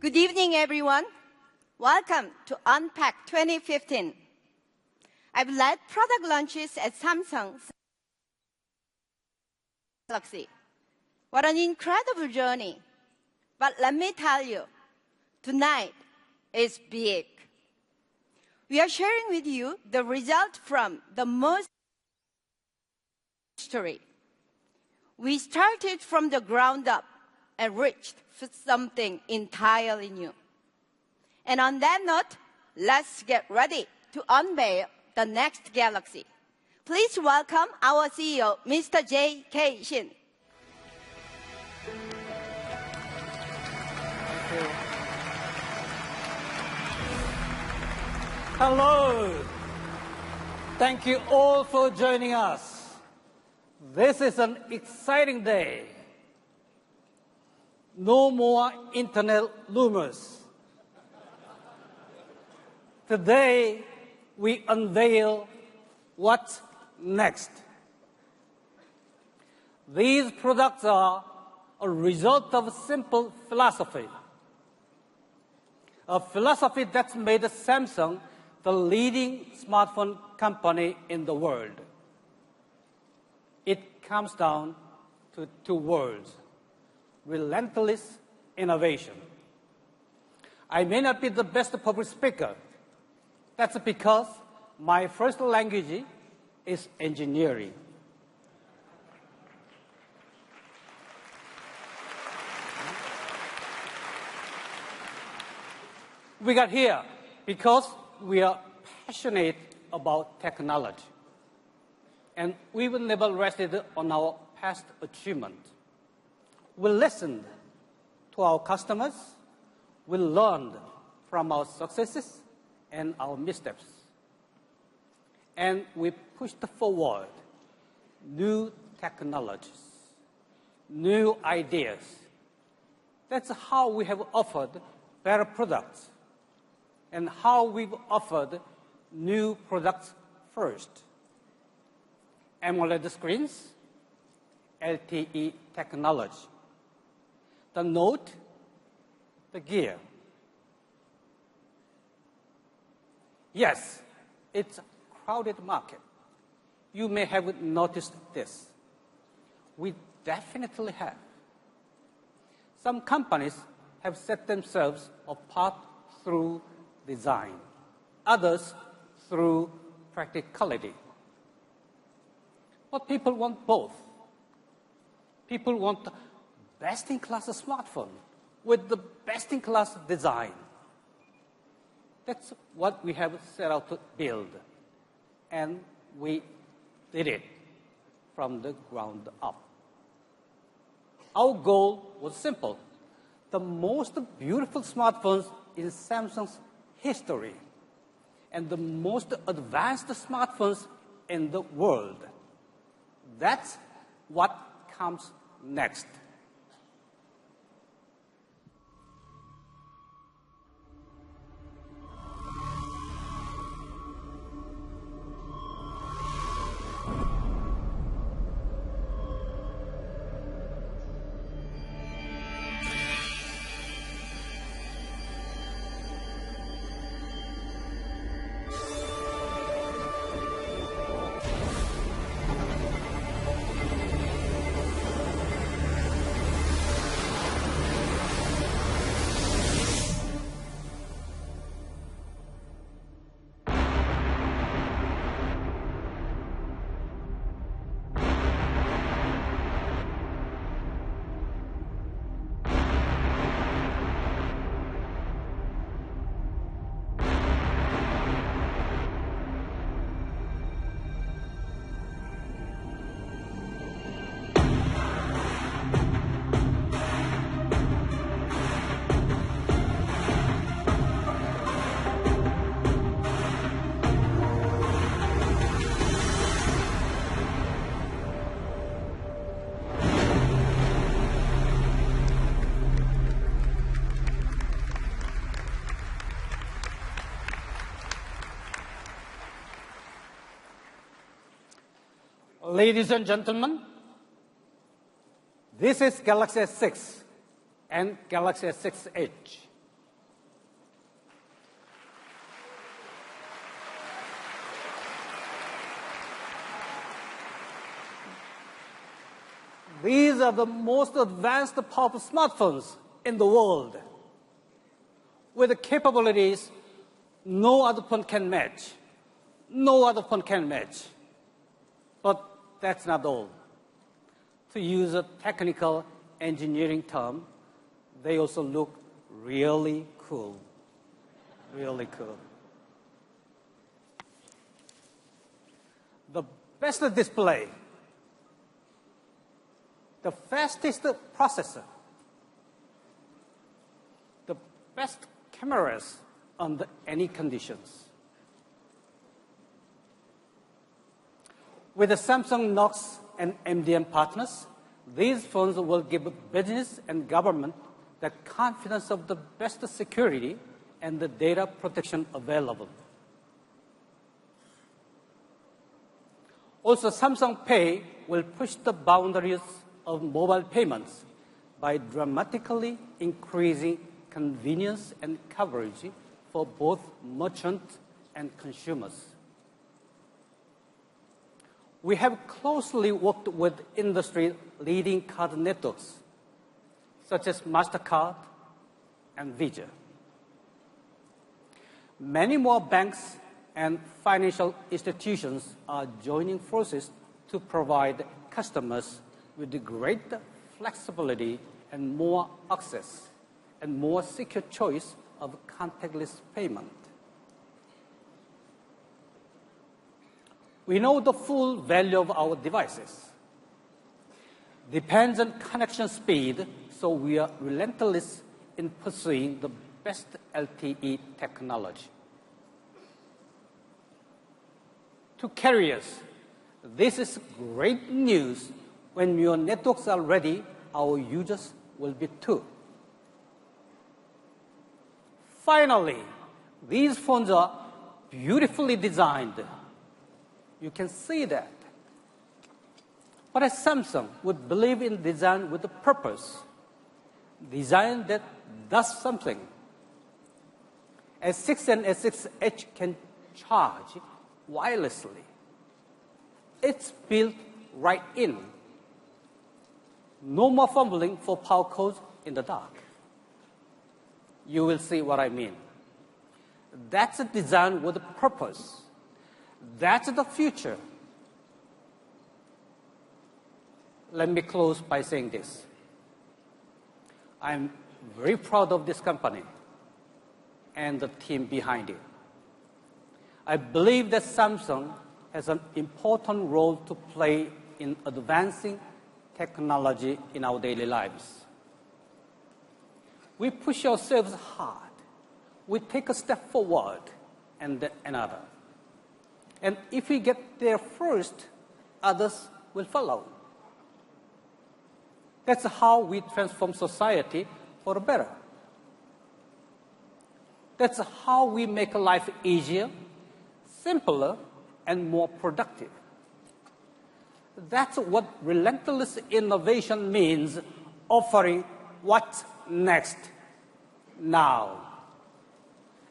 Good evening, everyone. Welcome to Unpack 2015. I've led product launches at Samsung Galaxy. What an incredible journey. But let me tell you, tonight is big. We are sharing with you the result from the most history. We started from the ground up and reached for something entirely new. And on that note, let's get ready to unveil the next Galaxy. Please welcome our CEO, Mr. J.K. Shin. Thank you. Hello. Thank you all for joining us. This is an exciting day. No more internet rumors. Today, we unveil what's next. These products are a result of a simple philosophy. A philosophy that's made Samsung the leading smartphone company in the world. It comes down to two words: relentless innovation. I may not be the best public speaker. That's because my first language is engineering. We got here because we are passionate about technology. And we will never rested on our past achievement. We listened to our customers. We learned from our successes and our missteps. And we pushed forward new technologies, new ideas. That's how we have offered better products and how we've offered new products first. AMOLED screens, LTE technology, the Note, the Gear. Yes, it's a crowded market. You may have noticed this. We definitely have. Some companies have set themselves apart through design, others through practicality. But people want both. People want the best-in-class smartphone with the best-in-class design. That's what we have set out to build. And we did it from the ground up. Our goal was simple: the most beautiful smartphones in Samsung's history and the most advanced smartphones in the world. That's what comes next. Ladies and gentlemen, this is Galaxy S6 and Galaxy S6 Edge. These are the most advanced powerful smartphones in the world, with the capabilities no other phone can match. No other phone can match. But that's not all. To use a technical engineering term, they also look really cool. Really cool. The best display, the fastest processor, the best cameras under any conditions. With the Samsung Knox and MDM partners, these phones will give business and government the confidence of the best security and the data protection available. Also, Samsung Pay will push the boundaries of mobile payments by dramatically increasing convenience and coverage for both merchants and consumers. We have closely worked with industry-leading card networks, such as MasterCard and Visa. Many more banks and financial institutions are joining forces to provide customers with the greater flexibility and more access and more secure choice of contactless payment. We know the full value of our devices depends on connection speed, so we are relentless in pursuing the best LTE technology. To carriers, this is great news. When your networks are ready, our users will be too. Finally, these phones are beautifully designed. You can see that. But as Samsung would believe in design with a purpose, design that does something. S6 and S6 Edge can charge wirelessly. It's built right in. No more fumbling for power cords in the dark. You will see what I mean. That's a design with a purpose. That's the future. Let me close by saying this. I'm very proud of this company and the team behind it. I believe that Samsung has an important role to play in advancing technology in our daily lives. We push ourselves hard. We take a step forward and then another. And if we get there first, others will follow. That's how we transform society for the better. That's how we make life easier, simpler, and more productive. That's what relentless innovation means, offering what's next now.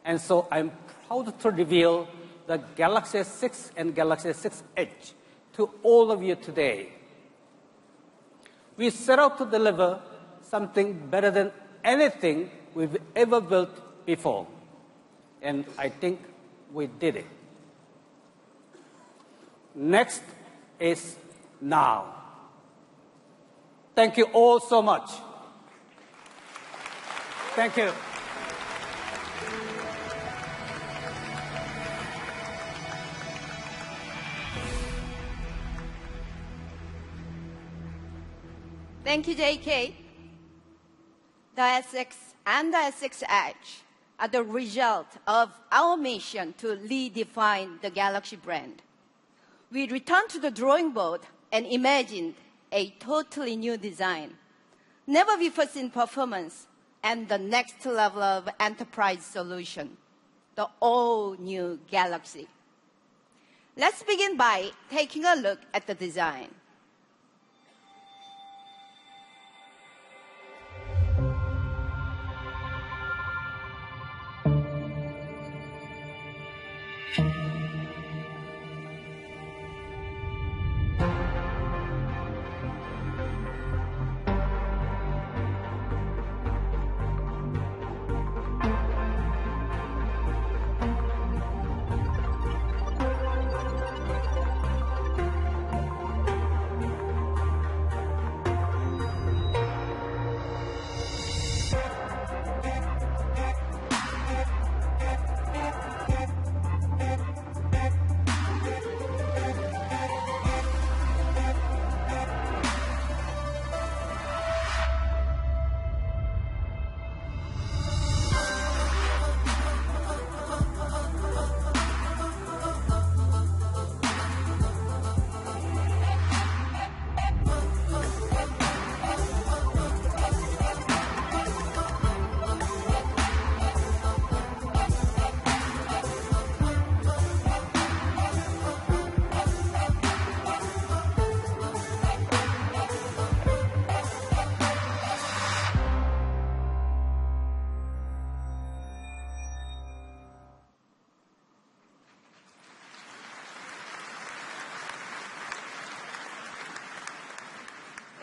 And so I'm proud to reveal the Galaxy S6 and Galaxy S6 Edge to all of you today. We set out to deliver something better than anything we've ever built before. And I think we did it. Next is now. Thank you all so much. Thank you. Thank you, JK. The S6 and the S6 Edge are the result of our mission to redefine the Galaxy brand. We returned to the drawing board and imagined a totally new design, never before seen performance, and the next level of enterprise solution, the all-new Galaxy. Let's begin by taking a look at the design.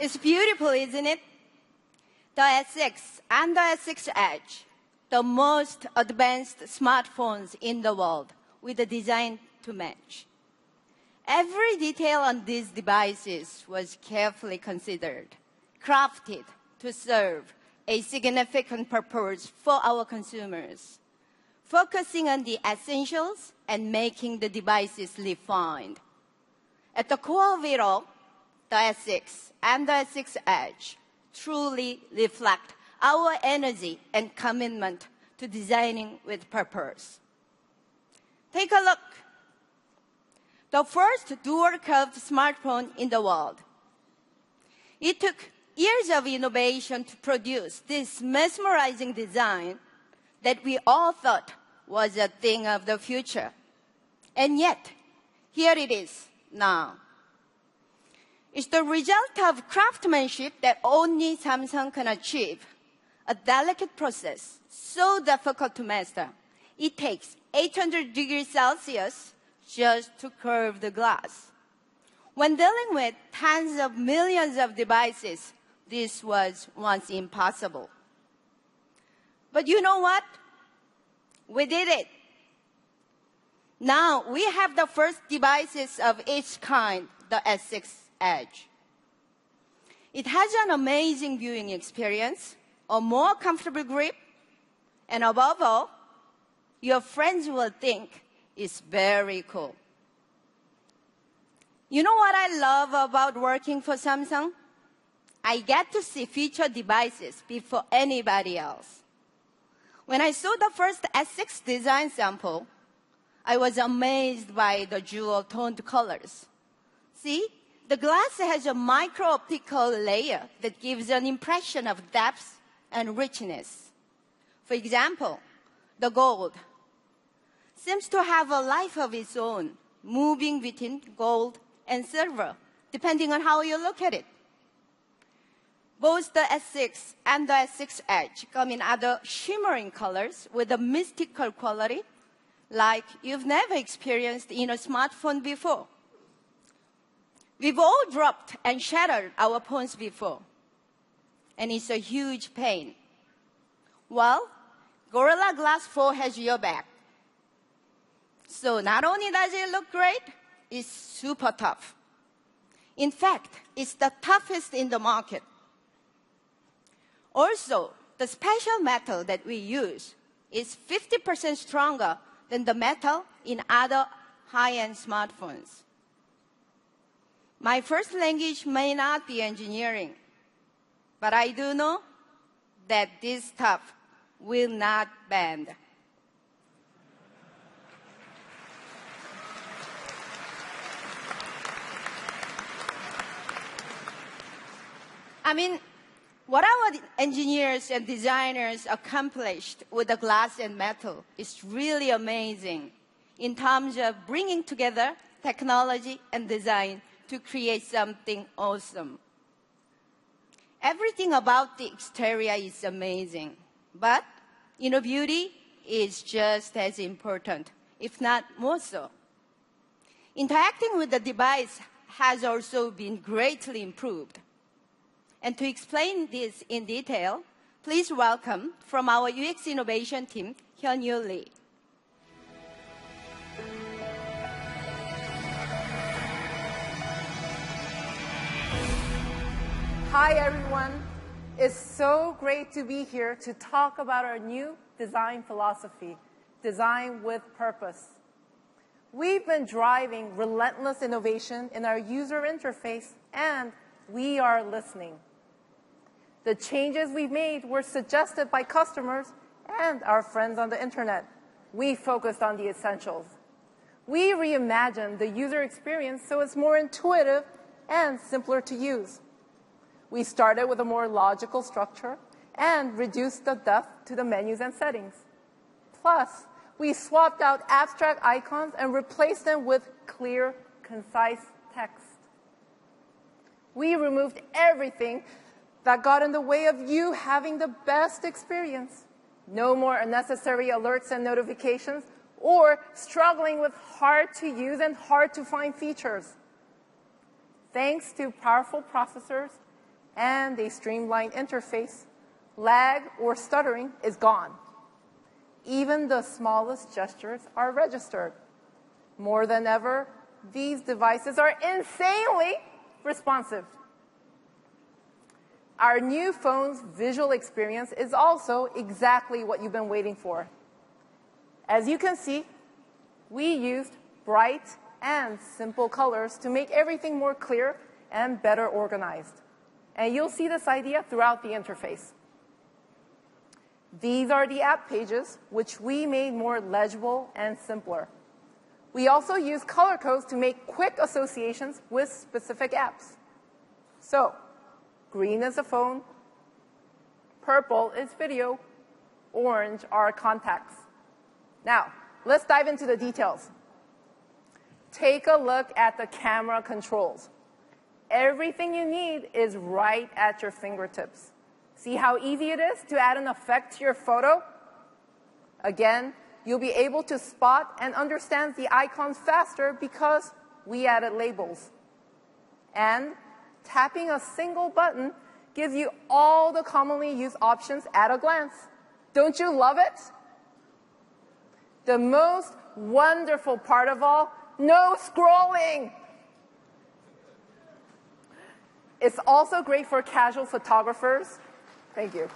It's beautiful, isn't it? The S6 and the S6 Edge, the most advanced smartphones in the world with a design to match. Every detail on these devices was carefully considered, crafted to serve a significant purpose for our consumers, focusing on the essentials and making the devices refined. At the core of it all, the S6 and the S6 Edge truly reflect our energy and commitment to designing with purpose. Take a look. The first dual-curved smartphone in the world. It took years of innovation to produce this mesmerizing design that we all thought was a thing of the future. And yet, here it is now. It's the result of craftsmanship that only Samsung can achieve, a delicate process so difficult to master. It takes 800 degrees Celsius just to curve the glass. When dealing with tens of millions of devices, this was once impossible. But you know what? We did it. Now we have the first devices of its kind, the S6 Edge. It has an amazing viewing experience, a more comfortable grip, and above all, your friends will think it's very cool. You know what I love about working for Samsung? I get to see featured devices before anybody else. When I saw the first S6 design sample, I was amazed by the jewel-toned colors. See, the glass has a micro-optical layer that gives an impression of depth and richness. For example, the gold seems to have a life of its own, moving between gold and silver, depending on how you look at it. Both the S6 and the S6 Edge come in other shimmering colors with a mystical quality like you've never experienced in a smartphone before. We've all dropped and shattered our phones before, and it's a huge pain. Well, Gorilla Glass 4 has your back. So not only does it look great, it's super tough. In fact, it's the toughest in the market. Also, the special metal that we use is 50% stronger than the metal in other high-end smartphones. My first language may not be engineering, but I do know that this stuff will not bend. I mean, what our engineers and designers accomplished with the glass and metal is really amazing in terms of bringing together technology and design to create something awesome. Everything about the exterior is amazing, but beauty is just as important, if not more so. Interacting with the device has also been greatly improved. And to explain this in detail, please welcome from our UX innovation team, Hyun-Yu Lee. Hi, everyone. It's so great to be here to talk about our new design philosophy, design with purpose. We've been driving relentless innovation in our user interface, and we are listening. The changes we've made were suggested by customers and our friends on the internet. We focused on the essentials. We reimagined the user experience so it's more intuitive and simpler to use. We started with a more logical structure and reduced the depth to the menus and settings. Plus, we swapped out abstract icons and replaced them with clear, concise text. We removed everything that got in the way of you having the best experience. No more unnecessary alerts and notifications or struggling with hard-to-use and hard-to-find features. Thanks to powerful processors and a streamlined interface, lag or stuttering is gone. Even the smallest gestures are registered. More than ever, these devices are insanely responsive. Our new phone's visual experience is also exactly what you've been waiting for. As you can see, we used bright and simple colors to make everything more clear and better organized. And you'll see this idea throughout the interface. These are the app pages, which we made more legible and simpler. We also use color codes to make quick associations with specific apps. So, green is a phone, purple is video, orange are contacts. Now, let's dive into the details. Take a look at the camera controls. Everything you need is right at your fingertips. See how easy it is to add an effect to your photo? Again, you'll be able to spot and understand the icons faster because we added labels. And tapping a single button gives you all the commonly used options at a glance. Don't you love it? The most wonderful part of all, no scrolling. It's also great for casual photographers. Thank you.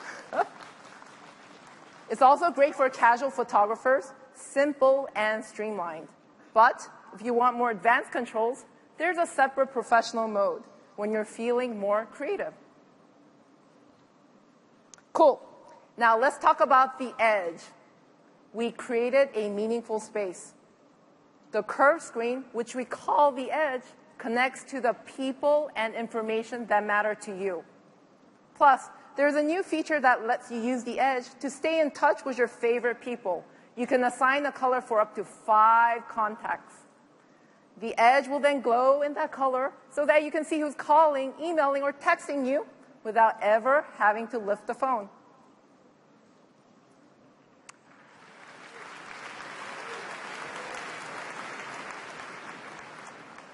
It's also great for casual photographers, simple and streamlined. But if you want more advanced controls, there's a separate professional mode when you're feeling more creative. Cool. Now let's talk about the edge. We created a meaningful space. The curved screen, which we call the edge, connects to the people and information that matter to you. Plus, there's a new feature that lets you use the edge to stay in touch with your favorite people. You can assign a color for up to 5 contacts. The edge will then glow in that color so that you can see who's calling, emailing, or texting you without ever having to lift the phone.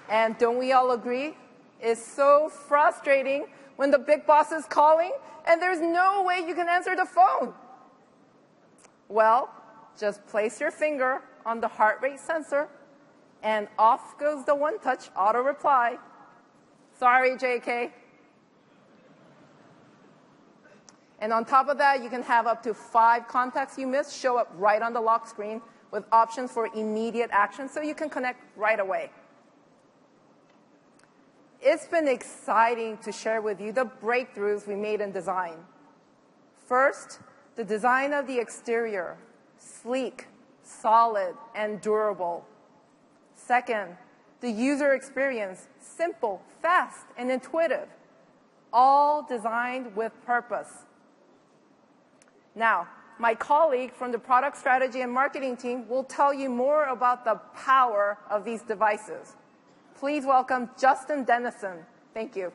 And don't we all agree? It's so frustrating when the big boss is calling and there's no way you can answer the phone. Well, just place your finger on the heart rate sensor and off goes the one-touch auto reply. Sorry, JK. And on top of that, you can have up to 5 contacts you missed show up right on the lock screen with options for immediate action so you can connect right away. It's been exciting to share with you the breakthroughs we made in design. First, the design of the exterior, sleek, solid, and durable. Second, the user experience, simple, fast, and intuitive, all designed with purpose. Now, my colleague from the product strategy and marketing team will tell you more about the power of these devices. Please welcome Justin Dennison. Thank you.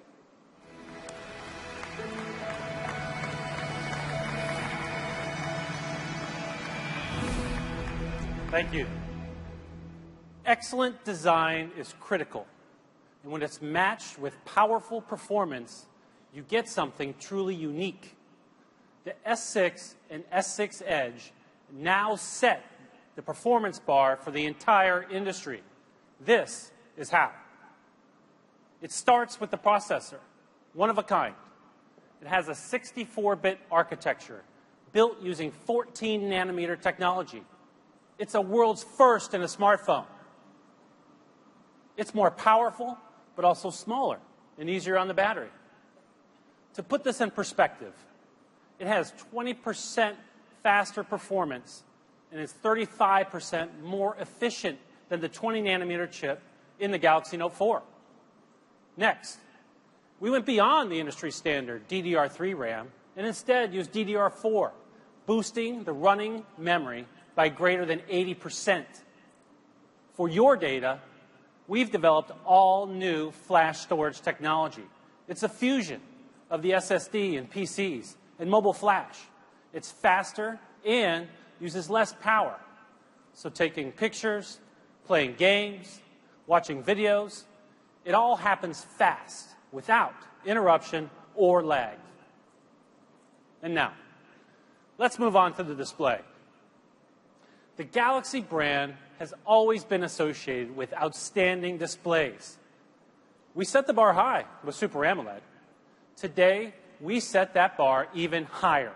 Thank you. Excellent design is critical. And when it's matched with powerful performance, you get something truly unique. The S6 and S6 Edge now set the performance bar for the entire industry. This is how. It starts with the processor, one of a kind. It has a 64-bit architecture built using 14-nanometer technology. It's a world's first in a smartphone. It's more powerful, but also smaller and easier on the battery. To put this in perspective, it has 20% faster performance and is 35% more efficient than the 20-nanometer chip in the Galaxy Note 4. Next, we went beyond the industry standard DDR3 RAM and instead used DDR4, boosting the running memory by greater than 80%. For your data, we've developed all new flash storage technology. It's a fusion of the SSD and PCs and mobile flash. It's faster and uses less power. So taking pictures, playing games, watching videos, it all happens fast, without interruption or lagged. And now, let's move on to the display. The Galaxy brand has always been associated with outstanding displays. We set the bar high with Super AMOLED. Today, we set that bar even higher.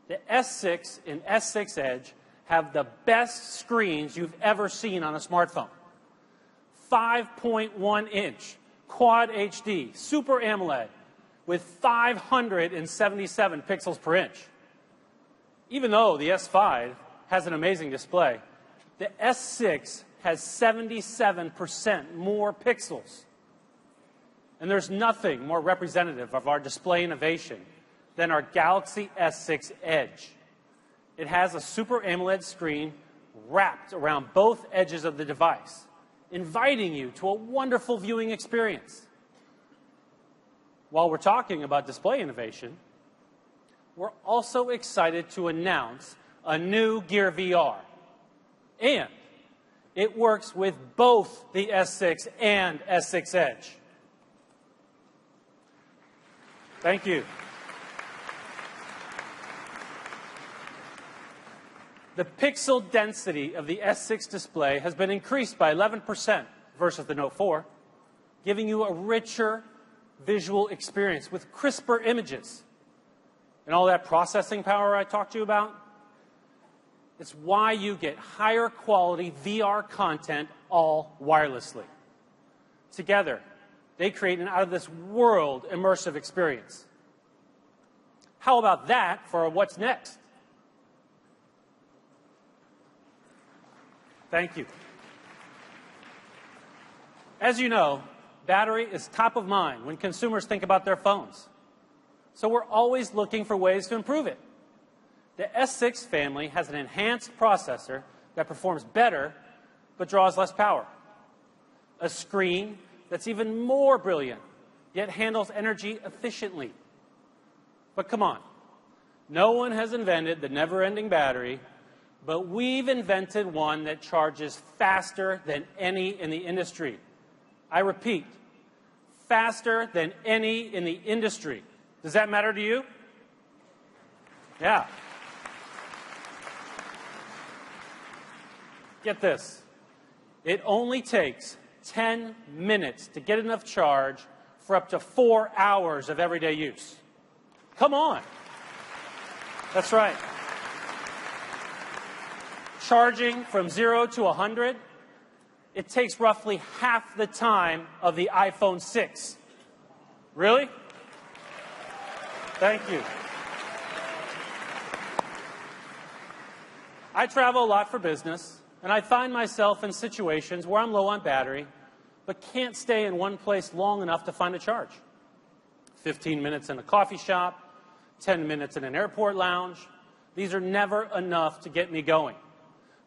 The S6 and S6 Edge have the best screens you've ever seen on a smartphone. 5.1-inch Quad HD Super AMOLED with 577 pixels per inch. Even though the S5 has an amazing display, the S6 has 77% more pixels. And there's nothing more representative of our display innovation than our Galaxy S6 Edge. It has a Super AMOLED screen wrapped around both edges of the device, inviting you to a wonderful viewing experience. While we're talking about display innovation, we're also excited to announce a new Gear VR. And it works with both the S6 and S6 Edge. Thank you. The pixel density of the S6 display has been increased by 11% versus the Note 4, giving you a richer visual experience with crisper images. And all that processing power I talked to you about, it's why you get higher quality VR content all wirelessly. Together, they create an out-of-this-world immersive experience. How about that for what's next? Thank you. As you know, battery is top of mind when consumers think about their phones. So we're always looking for ways to improve it. The S6 family has an enhanced processor that performs better but draws less power. A screen that's even more brilliant, yet handles energy efficiently. But come on, no one has invented the never-ending battery, but we've invented one that charges faster than any in the industry. I repeat, faster than any in the industry. Does that matter to you? Yeah. Get this. It only takes 10 minutes to get enough charge for up to 4 hours of everyday use. Come on. That's right. Charging from 0 to 100, it takes roughly half the time of the iPhone 6. Really? Thank you. I travel a lot for business, and I find myself in situations where I'm low on battery, but can't stay in one place long enough to find a charge. 15 minutes in a coffee shop, 10 minutes in an airport lounge. These are never enough to get me going.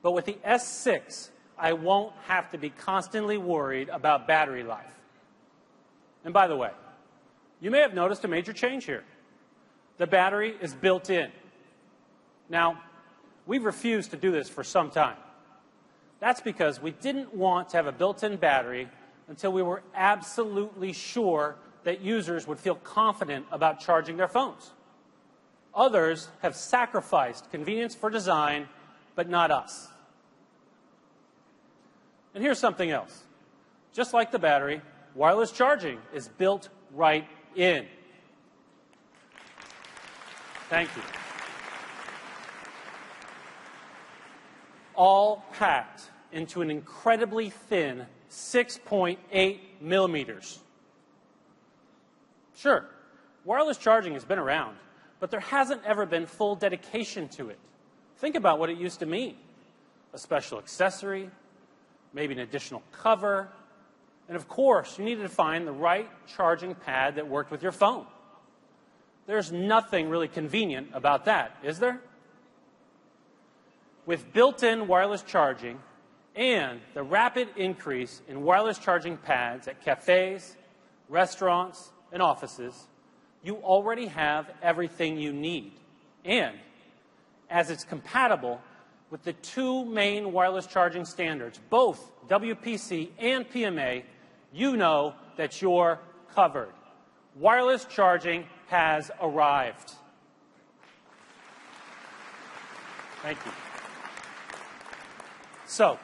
But with the S6, I won't have to be constantly worried about battery life. And by the way, you may have noticed a major change here. The battery is built in. Now, we've refused to do this for some time. That's because we didn't want to have a built-in battery until we were absolutely sure that users would feel confident about charging their phones. Others have sacrificed convenience for design, but not us. And here's something else. Just like the battery, wireless charging is built right in. Thank you. All packed into an incredibly thin 6.8 millimeters. Sure, wireless charging has been around, but there hasn't ever been full dedication to it. Think about what it used to mean. A special accessory, maybe an additional cover, and of course, you needed to find the right charging pad that worked with your phone. There's nothing really convenient about that, is there? With built-in wireless charging and the rapid increase in wireless charging pads at cafes, restaurants, and offices, you already have everything you need. And as it's compatible with the two main wireless charging standards, both WPC and PMA, you know that you're covered. Wireless charging has arrived. Thank you. So,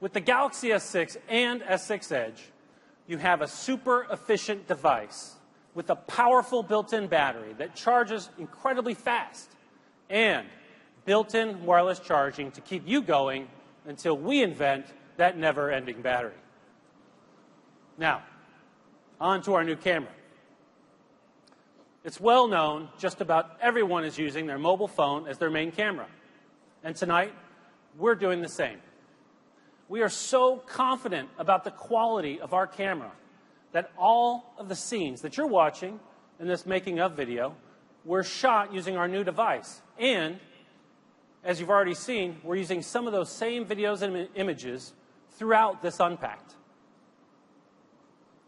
with the Galaxy S6 and S6 Edge, you have a super efficient device with a powerful built-in battery that charges incredibly fast and built-in wireless charging to keep you going until we invent that never-ending battery. Now, on to our new camera. It's well known just about everyone is using their mobile phone as their main camera. And tonight, we're doing the same. We are so confident about the quality of our camera that all of the scenes that you're watching in this making of video were shot using our new device. And, as you've already seen, we're using some of those same videos and images throughout this Unpacked.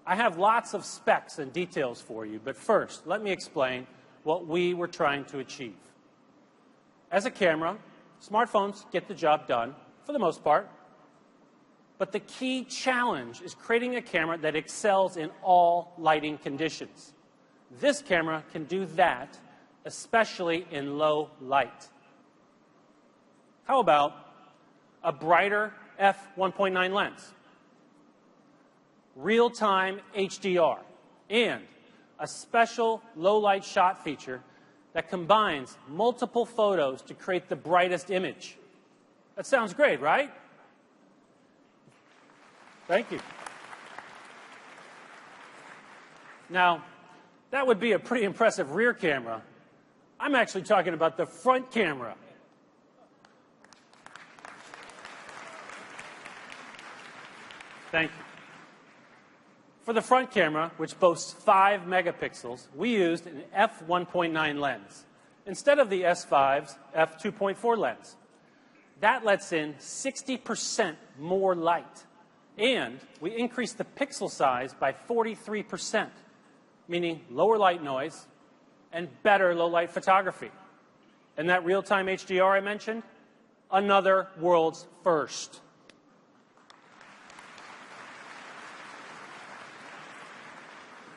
I have lots of specs and details for you, but first, let me explain what we were trying to achieve. As a camera, smartphones get the job done, for the most part, but the key challenge is creating a camera that excels in all lighting conditions. This camera can do that, especially in low light. How about a brighter f1.9 lens, real-time HDR, and a special low-light shot feature that combines multiple photos to create the brightest image? That sounds great, right? Thank you. Now, that would be a pretty impressive rear camera. I'm actually talking about the front camera. Thank you. For the front camera, which boasts 5 megapixels, we used an f1.9 lens instead of the S5's f2.4 lens. That lets in 60% more light. And we increased the pixel size by 43%, meaning lower light noise and better low-light photography. And that real-time HDR I mentioned, another world's first.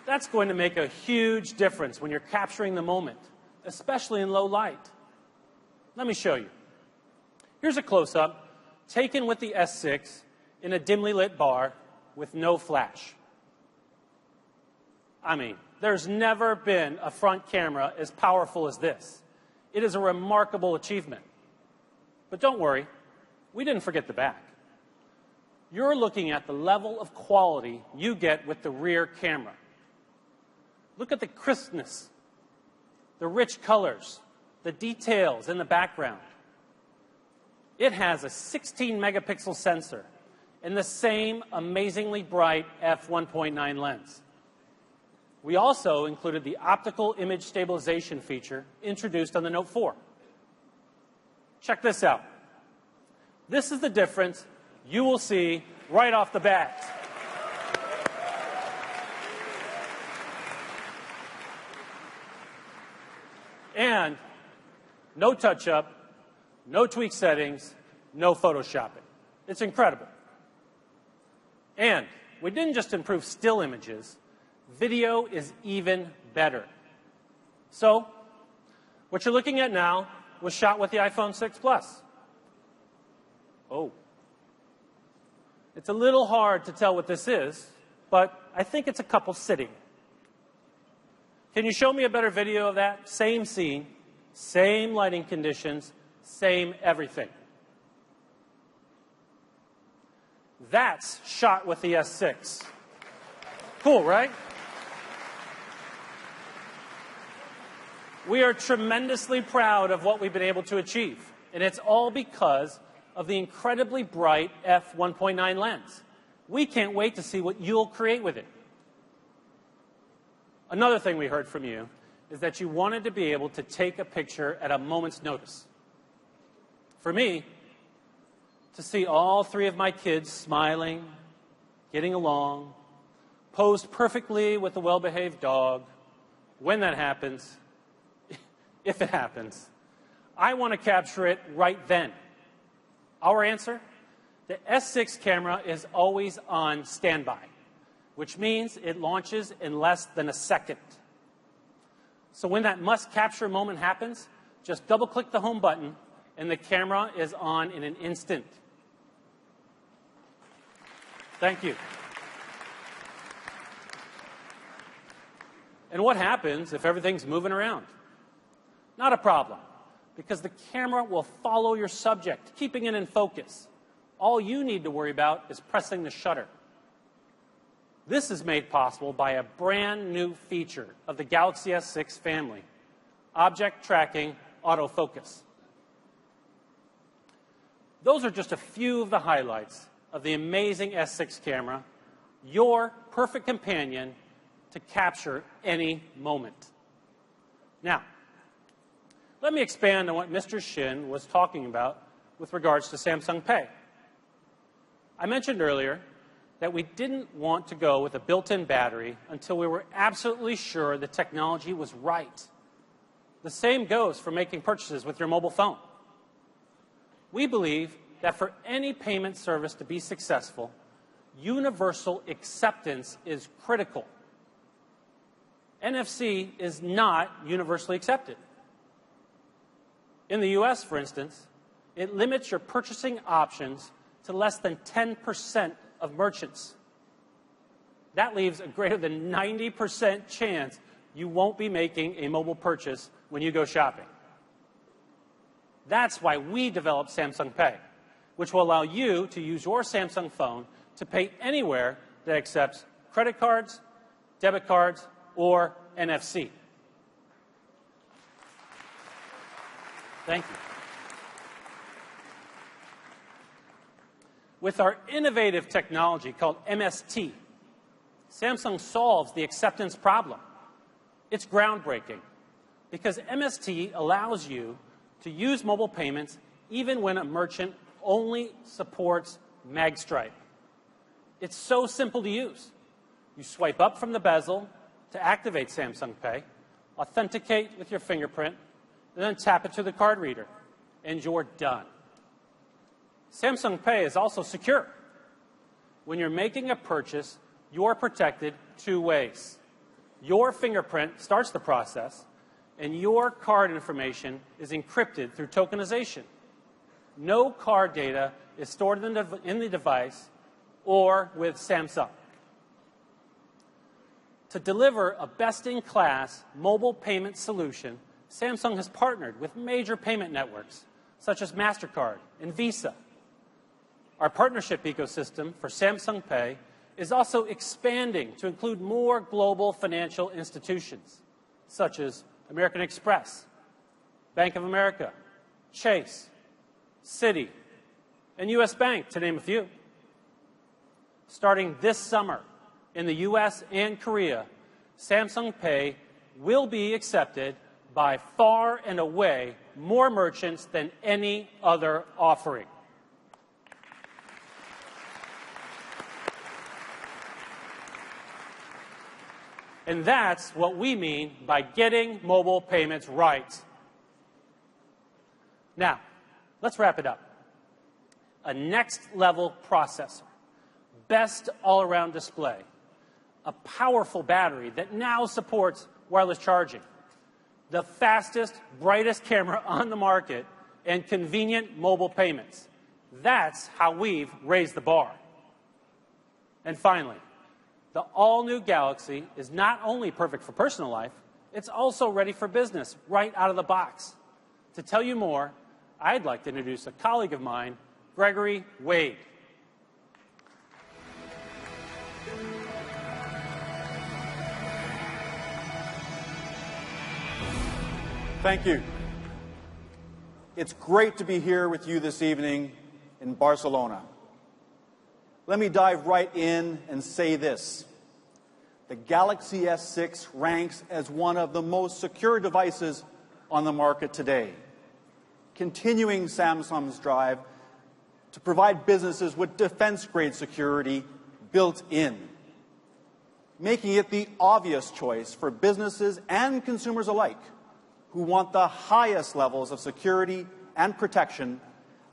That's going to make a huge difference when you're capturing the moment, especially in low light. Let me show you. Here's a close-up taken with the S6 in a dimly lit bar with no flash. I mean, there's never been a front camera as powerful as this. It is a remarkable achievement. But don't worry, we didn't forget the back. You're looking at the level of quality you get with the rear camera. Look at the crispness, the rich colors, the details in the background. It has a 16 megapixel sensor and the same amazingly bright f1.9 lens. We also included the optical image stabilization feature introduced on the Note 4. Check this out. This is the difference you will see right off the bat. And no touch-up, no tweak settings, no photoshopping. It's incredible. And we didn't just improve still images. Video is even better. So, what you're looking at now was shot with the iPhone 6 Plus. Oh. It's a little hard to tell what this is, but I think it's a couple sitting. Can you show me a better video of that? Same scene, same lighting conditions, same everything. That's shot with the S6. Cool, right? We are tremendously proud of what we've been able to achieve, and it's all because of the incredibly bright f1.9 lens. We can't wait to see what you'll create with it. Another thing we heard from you is that you wanted to be able to take a picture at a moment's notice. For me, to see all 3 of my kids smiling, getting along, posed perfectly with a well-behaved dog, when that happens, if it happens, I want to capture it right then. Our answer? The S6 camera is always on standby. which means it launches in less than a second. So when that must-capture moment happens, just double-click the home button, and the camera is on in an instant. Thank you. And what happens if everything's moving around? Not a problem, because the camera will follow your subject, keeping it in focus. All you need to worry about is pressing the shutter. This is made possible by a brand new feature of the Galaxy S6 family, Object Tracking Autofocus. Those are just a few of the highlights of the amazing S6 camera, your perfect companion to capture any moment. Now, let me expand on what Mr. Shin was talking about with regards to Samsung Pay. I mentioned earlier that we didn't want to go with a built-in battery until we were absolutely sure the technology was right. The same goes for making purchases with your mobile phone. We believe that for any payment service to be successful, universal acceptance is critical. NFC is not universally accepted. In the US, for instance, it limits your purchasing options to less than 10% of merchants. That leaves a greater than 90% chance you won't be making a mobile purchase when you go shopping. That's why we developed Samsung Pay, which will allow you to use your Samsung phone to pay anywhere that accepts credit cards, debit cards, or NFC. Thank you. With our innovative technology called MST, Samsung solves the acceptance problem. It's groundbreaking because MST allows you to use mobile payments even when a merchant only supports magstripe. It's so simple to use. You swipe up from the bezel to activate Samsung Pay, authenticate with your fingerprint, and then tap it to the card reader, and you're done. Samsung Pay is also secure. When you're making a purchase, you're protected two ways. Your fingerprint starts the process, and your card information is encrypted through tokenization. No card data is stored in the device or with Samsung. To deliver a best-in-class mobile payment solution, Samsung has partnered with major payment networks such as MasterCard and Visa. Our partnership ecosystem for Samsung Pay is also expanding to include more global financial institutions, such as American Express, Bank of America, Chase, Citi, and U.S. Bank, to name a few. Starting this summer in the U.S. and Korea, Samsung Pay will be accepted by far and away more merchants than any other offering. And that's what we mean by getting mobile payments right. Now, let's wrap it up. A next-level processor, best all-around display, a powerful battery that now supports wireless charging, the fastest, brightest camera on the market, and convenient mobile payments. That's how we've raised the bar. And finally, the all-new Galaxy is not only perfect for personal life, it's also ready for business right out of the box. To tell you more, I'd like to introduce a colleague of mine, Gregory Wade. Thank you. It's great to be here with you this evening in Barcelona. Let me dive right in and say this. The Galaxy S6 ranks as one of the most secure devices on the market today, continuing Samsung's drive to provide businesses with defense-grade security built in, making it the obvious choice for businesses and consumers alike who want the highest levels of security and protection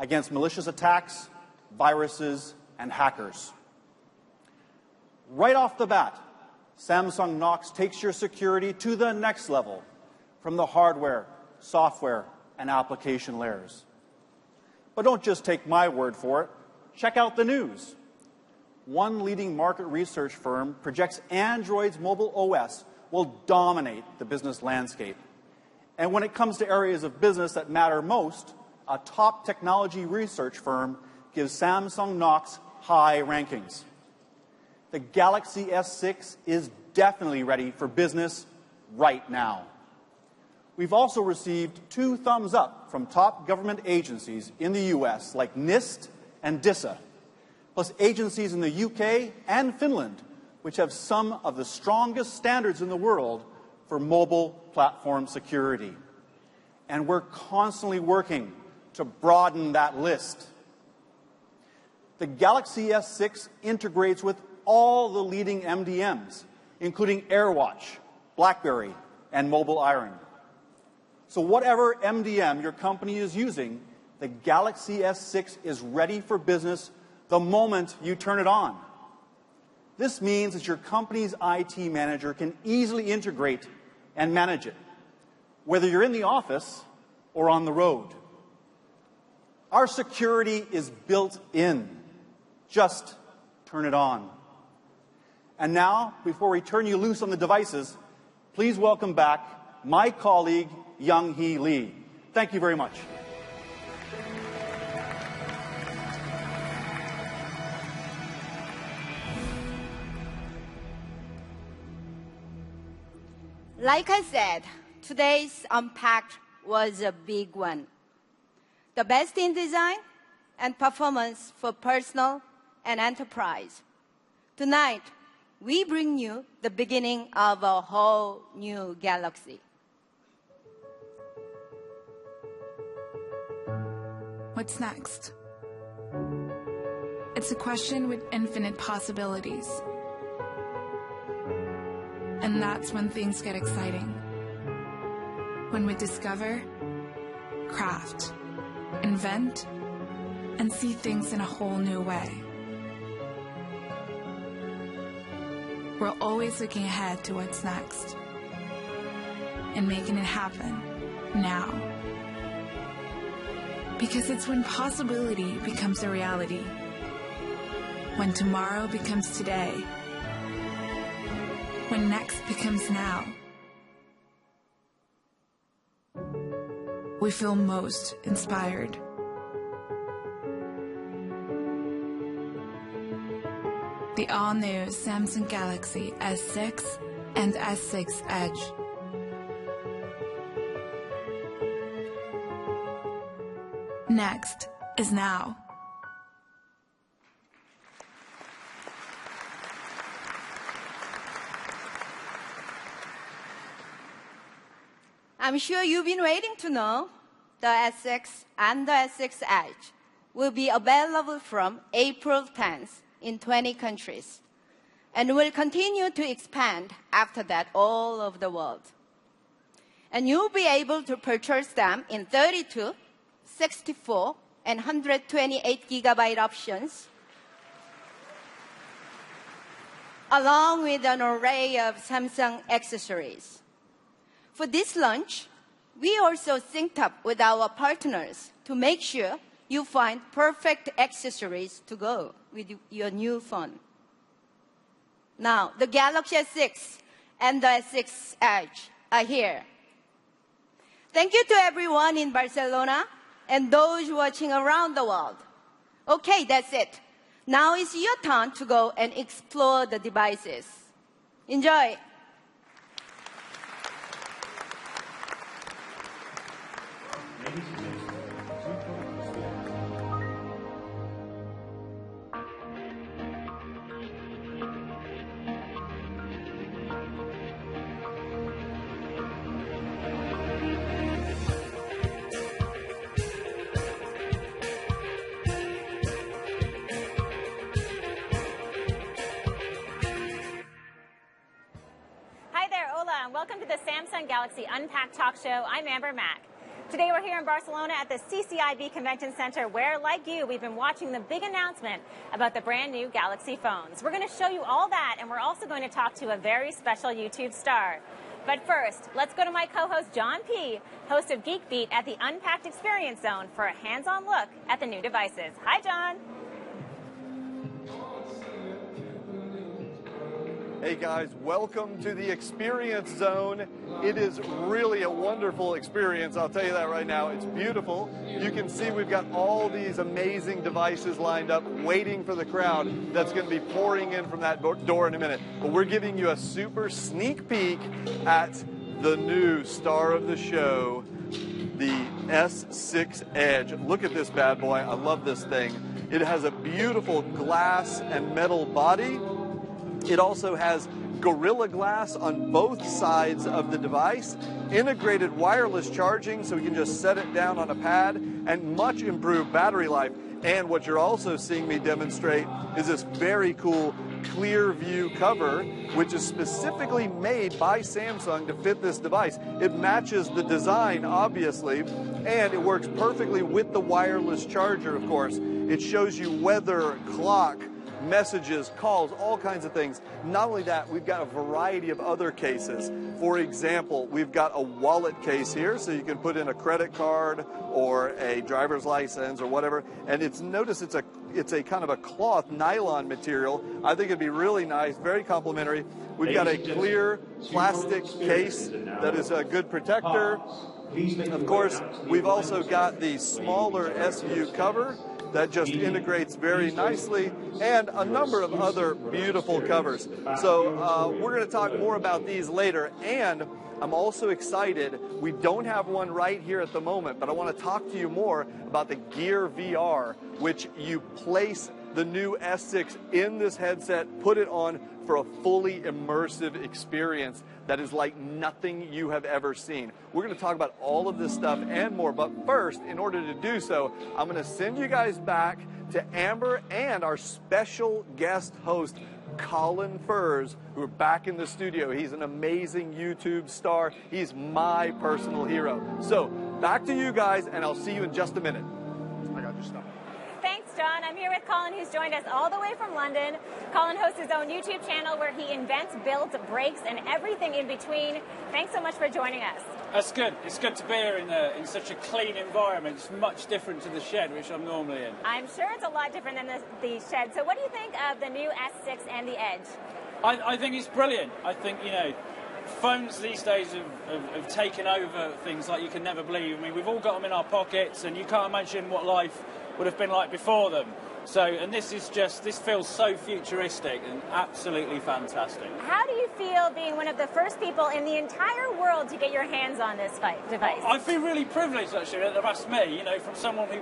against malicious attacks, viruses, and hackers. Right off the bat, Samsung Knox takes your security to the next level from the hardware, software, and application layers. But don't just take my word for it. Check out the news. One leading market research firm projects Android's mobile OS will dominate the business landscape. And when it comes to areas of business that matter most, a top technology research firm gives Samsung Knox high rankings. The Galaxy S6 is definitely ready for business right now. We've also received 2 thumbs up from top government agencies in the US like NIST and DISA, plus agencies in the UK and Finland, which have some of the strongest standards in the world for mobile platform security. And we're constantly working to broaden that list. The Galaxy S6 integrates with all the leading MDMs, including AirWatch, BlackBerry, and Mobile Iron. So whatever MDM your company is using, the Galaxy S6 is ready for business the moment you turn it on. This means that your company's IT manager can easily integrate and manage it, whether you're in the office or on the road. Our security is built in. Just turn it on. And now, before we turn you loose on the devices, please welcome back my colleague, Young-hee Lee. Thank you very much. Like I said, today's Unpacked was a big one. The best in design and performance for personal and enterprise. Tonight, we bring you the beginning of a whole new galaxy. What's next? It's a question with infinite possibilities. And that's when things get exciting. When we discover, craft, invent, and see things in a whole new way. We're always looking ahead to what's next and making it happen now. Because it's when possibility becomes a reality, when tomorrow becomes today, when next becomes now, we feel most inspired. The all-new Samsung Galaxy S6 and S6 Edge. Next is now. I'm sure you've been waiting to know the S6 and the S6 Edge will be available from April 10th in 20 countries and will continue to expand after that all over the world. And you'll be able to purchase them in 32, 64, and 128 gigabyte options, along with an array of Samsung accessories. For this launch, we also synced up with our partners to make sure you find perfect accessories to go with your new phone. Now, the Galaxy S6 and the S6 Edge are here. Thank you to everyone in Barcelona and those watching around the world. Okay, that's it. Now it's your turn to go and explore the devices. Enjoy. Hi there, hola, and welcome to the Samsung Galaxy Unpacked Talk Show. I'm Amber Mack. Today we're here in Barcelona at the CCIV Convention Center where, like you, we've been watching the big announcement about the brand new Galaxy phones. We're going to show you all that, and we're also going to talk to a very special YouTube star. But first, let's go to my co-host John P., host of Geek Beat at the Unpacked Experience Zone, for a hands-on look at the new devices. Hi, John. Hey guys, welcome to the Experience Zone. It is really a wonderful experience, I'll tell you that right now. It's beautiful. You can see we've got all these amazing devices lined up waiting for the crowd that's going to be pouring in from that door in a minute. But we're giving you a super sneak peek at the new star of the show, the S6 Edge. Look at this bad boy. I love this thing. It has a beautiful glass and metal body. It also has Gorilla Glass on both sides of the device, integrated wireless charging so we can just set it down on a pad, and much improved battery life. And what you're also seeing me demonstrate is this very cool clear view cover, which is specifically made by Samsung to fit this device. It matches the design, obviously, and it works perfectly with the wireless charger, of course. It shows you weather, clock, messages, calls, all kinds of things. Not only that, we've got a variety of other cases. For example, we've got a wallet case here, so you can put in a credit card or a driver's license or whatever. And notice it's a kind of a cloth nylon material. I think it'd be really nice, very complimentary. We've got a clear plastic case that is a good protector. Of course, we've also got the smaller S view cover that just integrates very nicely, and a number of other beautiful covers. So we're going to talk more about these later, and I'm also excited. We don't have one right here at the moment, but I want to talk to you more about the Gear VR, which you place the new S6 in this headset, put it on for a fully immersive experience that is like nothing you have ever seen. We're going to talk about all of this stuff and more, but first, in order to do so, I'm going to send you guys back to Amber and our special guest host, Colin Furze, who are back in the studio. He's an amazing YouTube star. He's my personal hero. So, back to you guys, and I'll see you in just a minute. I got your stuff. Thanks, John. I'm here with Colin, who's joined us all the way from London. Colin hosts his own YouTube channel where he invents, builds, breaks, and everything in between. Thanks so much for joining us. That's good. It's good to be here in such a clean environment. It's much different to the shed, which I'm normally in. I'm sure it's a lot different than the shed. So what do you think of the new S6 and the Edge? I think it's brilliant. I think, phones these days have taken over things like you can never believe. I mean, we've all got them in our pockets, and you can't imagine what life would have been like before them. So, and this feels so futuristic and absolutely fantastic. How do you feel being one of the first people in the entire world to get your hands on this device? I feel really privileged, actually, that they've asked me, from someone who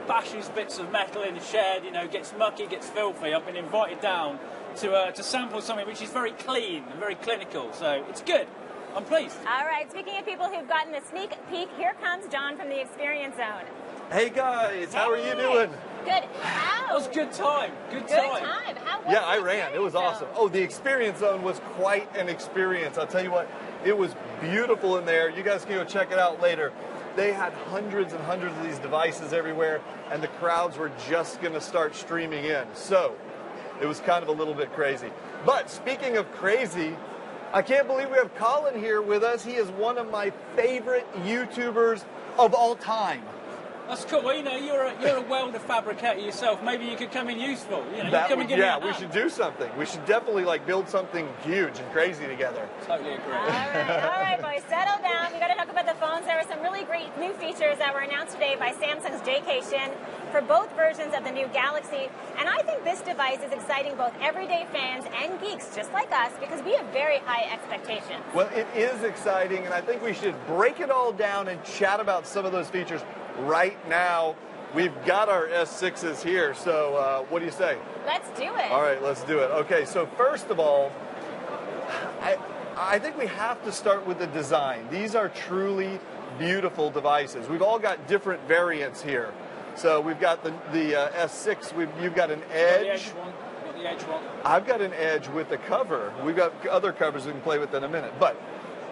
bashes bits of metal in the shed, gets mucky, gets filthy. I've been invited down to sample something which is very clean and very clinical, so it's good. I'm pleased. All right, speaking of people who've gotten the sneak peek, here comes John from the Experience Zone. Hey guys, how are you doing? Good. How? It was a good time. Good time. How was I ran. It was awesome. Oh, the Experience Zone was quite an experience. I'll tell you what, it was beautiful in there. You guys can go check it out later. They had hundreds and hundreds of these devices everywhere, and the crowds were just going to start streaming in. So it was kind of a little bit crazy. But speaking of crazy, I can't believe we have Colin here with us. He is one of my favorite YouTubers of all time. That's cool. Well, you're a welder fabricator yourself. Maybe you could come in useful. You come and give me a hand. We should do something. We should definitely build something huge and crazy together. Totally agree. All right, boys, settle down. We got to talk about the phones. There are some really great new features that were announced today by Samsung's J.K. for both versions of the new Galaxy. And I think this device is exciting both everyday fans and geeks just like us because we have very high expectations. Well, it is exciting, and I think we should break it all down and chat about some of those features right now. We've got our S6s here, so what do you say? Let's do it. All right, let's do it. Okay, so first of all, I think we have to start with the design. These are truly beautiful devices. We've all got different variants here. So we've got the S6, you've got an Edge. The Edge one. I've got an Edge with a cover. We've got other covers we can play with in a minute. But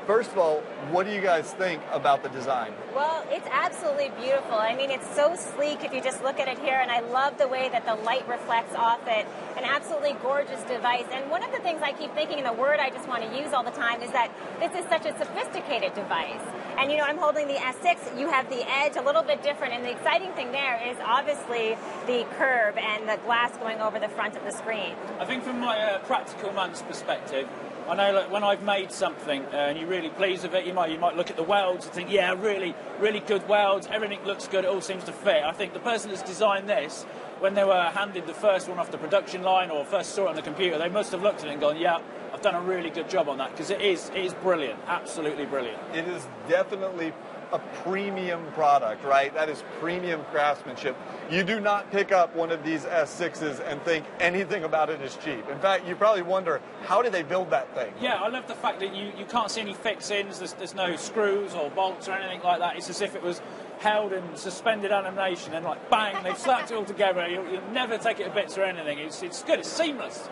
First of all, what do you guys think about the design? Well, it's absolutely beautiful. I mean, it's so sleek if you just look at it here, and I love the way that the light reflects off it. An absolutely gorgeous device. And one of the things I keep thinking, and the word I just want to use all the time, is that this is such a sophisticated device. And, you know, I'm holding the S6. You have the Edge, a little bit different. And the exciting thing there is obviously the curve and the glass going over the front of the screen. I think from my practical man's perspective, I know that when I've made something and you're really pleased with it, you might look at the welds and think, yeah, really, really good welds, everything looks good, it all seems to fit. I think the person that's designed this, when they were handed the first one off the production line or first saw it on the computer, they must have looked at it and gone, yeah, I've done a really good job on that, because it is brilliant, absolutely brilliant. It is definitely a premium product, right? That is premium craftsmanship. You do not pick up one of these S6s and think anything about it is cheap. In fact, you probably wonder, how did they build that thing? Yeah, I love the fact that you can't see any fixings, there's no screws or bolts or anything like that. It's as if it was held in suspended animation and like bang, they've slapped it all together. You'll never take it to bits or anything. It's good, it's seamless.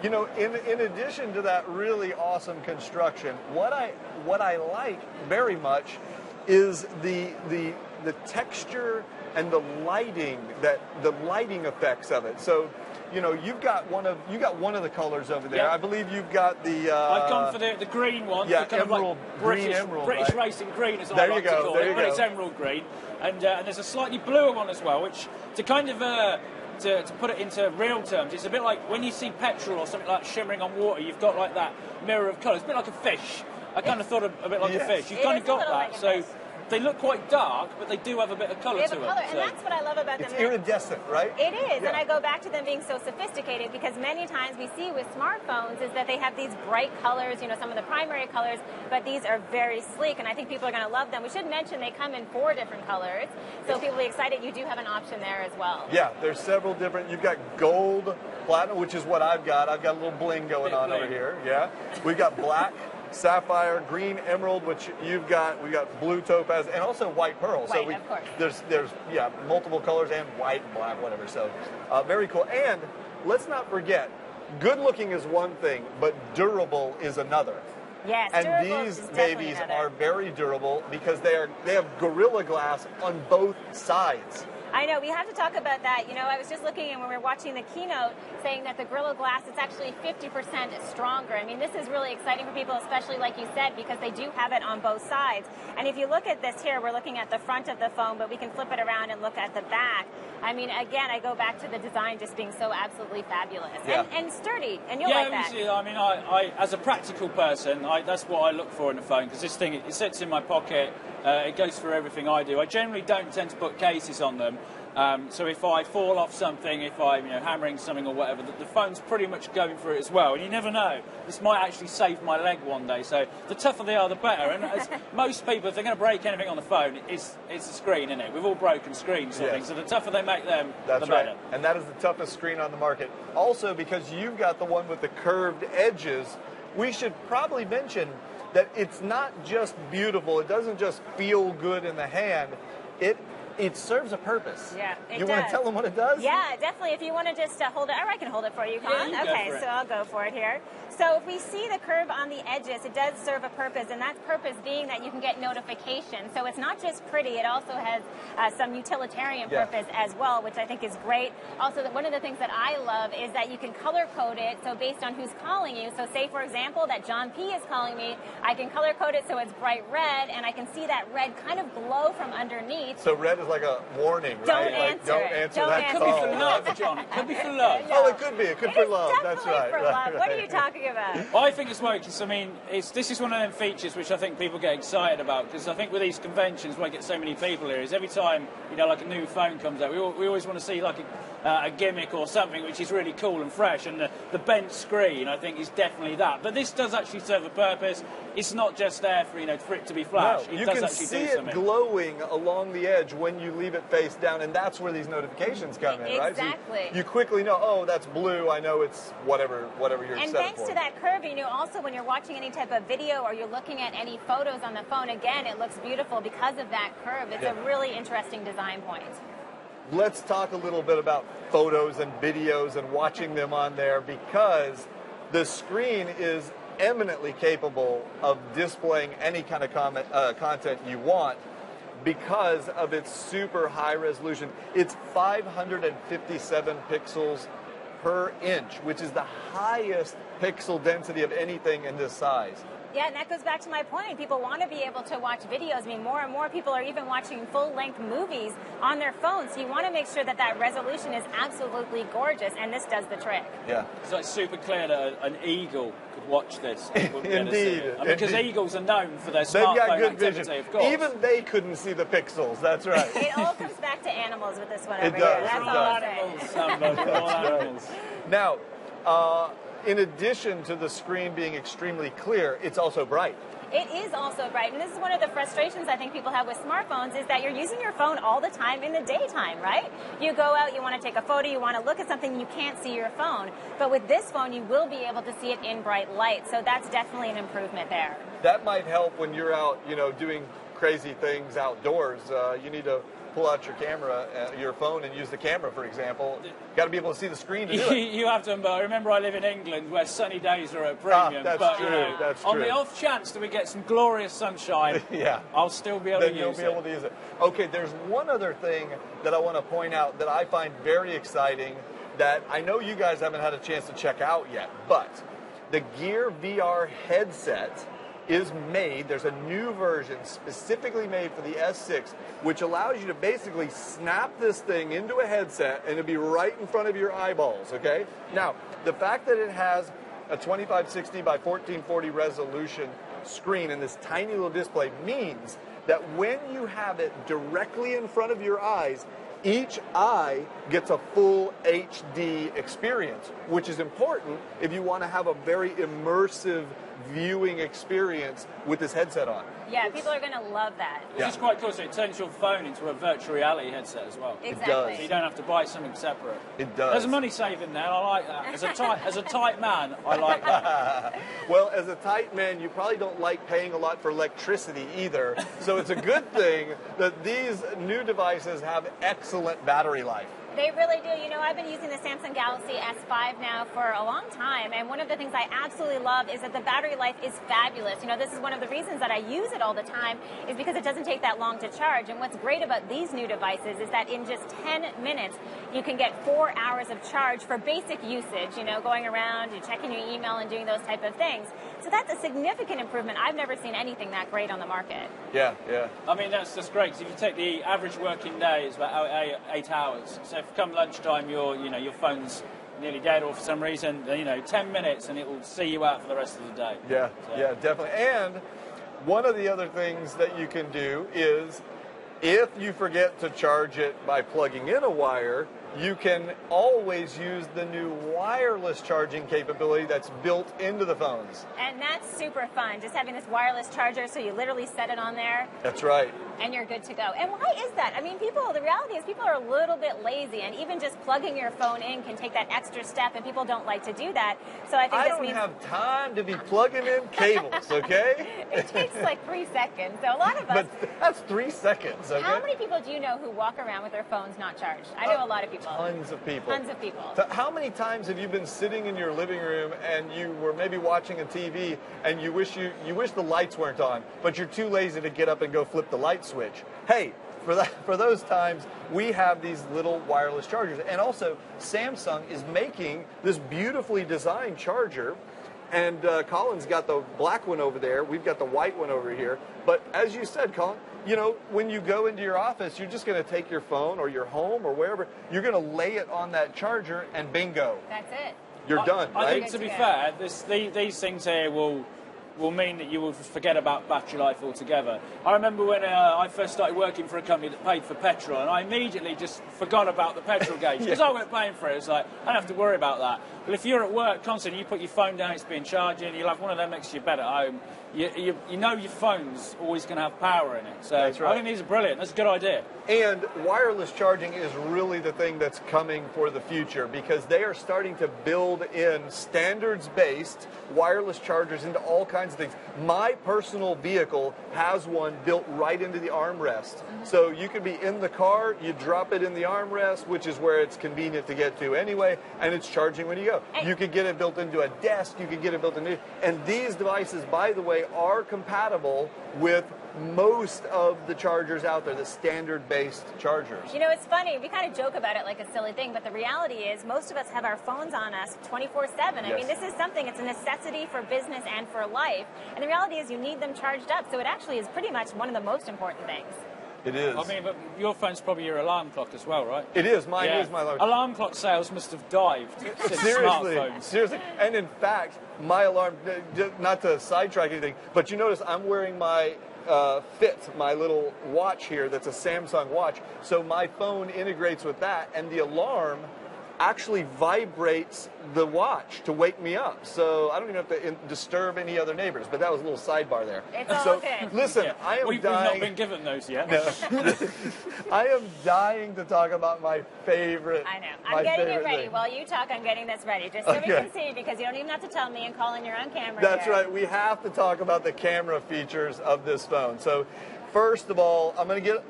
You know, in addition to that really awesome construction, what I like very much is the texture and the lighting effects of it. So, you know, you've got one of the colors over there. Yeah. I believe you've got the. I've gone for the green one. Yeah, kind emerald, of like green emerald. British right? racing green is what There I like you go, to call there it, you but go. it's emerald green, and there's a slightly bluer one as well, which to kind of to put it into real terms, it's a bit like when you see petrol or something like shimmering on water. You've got like that mirror of colour. It's a bit like a fish. I kind of thought a bit like a fish. You've kind of got that. Like so they look quite dark, but they do have a bit of colour to They them. have a color, and that's what I love about them. It's iridescent, right? It is, Yeah. and I go back to them being so sophisticated because many times we see with smartphones is that they have these bright colors, you know, some of the primary colors, but these are very sleek, and I think people are going to love them. We should mention they come in 4 different colors, so people will be excited. You do have an option there as well. Yeah, there's several different. You've got gold, platinum, which is what I've got. I've got a little bling going on over here. Yeah, we've got black, sapphire, green, emerald, which you've got. We got blue topaz, and also white pearl. White, of course. There's multiple colors and white and black, whatever. So very cool. And let's not forget, good looking is one thing, but durable is another. Yes, and durable these is definitely babies another. are very durable because they have Gorilla Glass on both sides. I know, we have to talk about that. You know, I was just looking and when we were watching the keynote saying that the Gorilla Glass is actually 50% stronger. I mean, this is really exciting for people, especially like you said, because they do have it on both sides. And if you look at this here, we're looking at the front of the phone, but we can flip it around and look at the back. I mean, again, I go back to the design just being so absolutely fabulous and sturdy, and you'll like that. I mean, I as a practical person, that's what I look for in a phone, because this thing, it sits in my pocket, it goes for everything I do. I generally don't tend to put cases on them. So if I fall off something, if I'm hammering something or whatever, the phone's pretty much going for it as well. And you never know. This might actually save my leg one day. So the tougher they are, the better. And as most people, if they're going to break anything on the phone, it's the screen, isn't it? We've all broken screens, sort of thing. So the tougher they make them, the better. Right. And that is the toughest screen on the market. Also, because you've got the one with the curved edges, we should probably mention that it's not just beautiful. It doesn't just feel good in the hand. It serves a purpose. Yeah, it You want to tell them what it does? Yeah, definitely. If you want to just hold it, or I can hold it for you, Colin. Yeah, you go okay, for it. so I'll go for it here. So if we see the curve on the edges, it does serve a purpose, and that purpose being that you can get notification. So it's not just pretty, it also has some utilitarian purpose as well, which I think is great. Also, one of the things that I love is that you can color code it, so based on who's calling you. So say, for example, that John P. is calling me, I can color code it so it's bright red, and I can see that red kind of glow from underneath. So red is like a warning, Don't right? answer Don't it. answer Don't that answer call. It could be for love, John. It could be for love. Oh, it could be. It could It for is love. That's definitely right. for right, love. right. What are you talking about? I think it's working. I mean, this is one of them features which I think people get excited about, because I think with these conventions where I get so many people here is every time like a new phone comes out, we always want to see like a gimmick or something which is really cool and fresh, and the bent screen I think is definitely that. But this does actually serve a purpose. It's not just there for for it to be flash. No, It you does can actually see do it something. glowing along the edge when you leave it face down, and that's where these notifications come in, right? Exactly. So you quickly know, oh, that's blue. I know it's whatever you're And set thanks for. to that curve, also when you're watching any type of video or you're looking at any photos on the phone, again, it looks beautiful because of that curve. It's a really interesting design point. Let's talk a little bit about photos and videos and watching them on there, because the screen is eminently capable of displaying any kind of content you want because of its super high resolution. It's 557 pixels per inch, which is the highest pixel density of anything in this size. Yeah, and that goes back to my point. People want to be able to watch videos. I mean, more and more people are even watching full-length movies on their phones. So you want to make sure that that resolution is absolutely gorgeous, and this does the trick. Yeah. It's like super clear that an eagle could watch this. And wouldn't be able to see Indeed. it. I mean, because eagles are known for their They've got smartphone good activity, vision. of course. Even they couldn't see the pixels. That's right. It all comes back to animals with this one It over does, here. That's it all does. I'm saying. Animals, somebody, all animals. Now, in addition to the screen being extremely clear, it's also bright. It is also bright, and this is one of the frustrations I think people have with smartphones is that you're using your phone all the time in the daytime, right? You go out, you want to take a photo, you want to look at something, you can't see your phone. But with this phone, you will be able to see it in bright light, so that's definitely an improvement there. That might help when you're out, doing crazy things outdoors. You need to pull out your camera, your phone, and use the camera, for example. Got to be able to see the screen to do it. You have to, but remember I live in England where sunny days are at premium. That's but, true, that's on true. the off chance that we get some glorious sunshine, Yeah. I'll still be able Then to you'll use be it. able to use it. Okay, there's one other thing that I want to point out that I find very exciting that I know you guys haven't had a chance to check out yet, but the Gear VR headset is made, there's a new version specifically made for the S6, which allows you to basically snap this thing into a headset and it'll be right in front of your eyeballs, okay? Now, the fact that it has a 2560 by 1440 resolution screen and this tiny little display means that when you have it directly in front of your eyes, each eye gets a full HD experience, which is important if you want to have a very immersive viewing experience with this headset on. Yeah, people are going to love that. Which is quite cool, so it turns your phone into a virtual reality headset as well. Exactly. does. So you don't have to buy something separate. It does. There's a money saving there, I like that. As a tight man, I like that. Well, as a tight man, you probably don't like paying a lot for electricity either, so it's a good thing that these new devices have excellent battery life. They really do. You know, I've been using the Samsung Galaxy S5 now for a long time, and one of the things I absolutely love is that the battery life is fabulous. You know, this is one of the reasons that I use it all the time is because it doesn't take that long to charge. And what's great about these new devices is that in just 10 minutes, you can get 4 hours of charge for basic usage, you know, going around, you checking your email and doing those type of things. So that's a significant improvement. I've never seen anything that great on the market. Yeah, yeah. I mean, that's just great, because if you take the average working day, it's about 8 hours. So if come lunchtime, your phone's nearly dead, or for some reason, 10 minutes, and it will see you out for the rest of the day. Yeah, So- yeah, definitely. And one of the other things that you can do is if you forget to charge it by plugging in a wire, you can always use the new wireless charging capability that's built into the phones. And that's super fun, just having this wireless charger, so you literally set it on there, That's right. and you're good to go. And why is that? I mean, the reality is people are a little bit lazy, and even just plugging your phone in can take that extra step, and people don't like to do that. So I think I this don't means have time to be plugging in cables, okay? it takes like 3 seconds. So a lot of us, But that's 3 seconds, okay? how many people do you know who walk around with their phones not charged? I know a lot of people. Tons of people. Tons of people. So how many times have you been sitting in your living room and you were maybe watching a TV and you wish the lights weren't on, but you're too lazy to get up and go flip the light switch? Hey, for those times, we have these little wireless chargers. And also, Samsung is making this beautifully designed charger. And Colin's got the black one over there. We've got the white one over here. But as you said, Colin, when you go into your office, you're just going to take your phone or your home or wherever. You're going to lay it on that charger and bingo. That's it. You're done, I right? think, to be fair, these things here will mean that you will forget about battery life altogether. I remember when I first started working for a company that paid for petrol, and I immediately just forgot about the petrol gauge because I weren't paying for it. It's like, I don't have to worry about that. But if you're at work constantly, you put your phone down, it's being charged, and you'll have one of them next to your bed at home. You know your phone's always going to have power in it. So That's right. I think these are brilliant. That's a good idea. And wireless charging is really the thing that's coming for the future because they are starting to build in standards-based wireless chargers into all kinds kinds of things. My personal vehicle has one built right into the armrest. So you could be in the car, you drop it in the armrest, which is where it's convenient to get to anyway, and it's charging when you go. You could get it built into a desk, you could get it built into, and these devices, by the way, are compatible with most of the chargers out there, the standard-based chargers. You know, it's funny. We kind of joke about it like a silly thing, but the reality is most of us have our phones on us 24/7. I mean, this is something, it's a necessity for business and for life. And the reality is you need them charged up. So it actually is pretty much one of the most important things. It is. I mean, but your phone's probably your alarm clock as well, right? It is. Mine is my alarm. Alarm clock sales must have dived since smartphones. Seriously. And in fact, my alarm, not to sidetrack anything, but you notice I'm wearing my Fit, my little watch here that's a Samsung watch. So my phone integrates with that, and the alarm actually vibrates the watch to wake me up. So I don't even have to disturb any other neighbors. But that was a little sidebar there. It's all so okay. Listen, I am We've dying. not been given those yet. No. I am dying to talk about my favorite. I know. I'm getting it ready. Thing. While you talk, I'm getting this ready. Just so we can see, because you don't even have to tell me and call in your own camera. That's here. right. We have to talk about the camera features of this phone. So first of all, I'm going to get...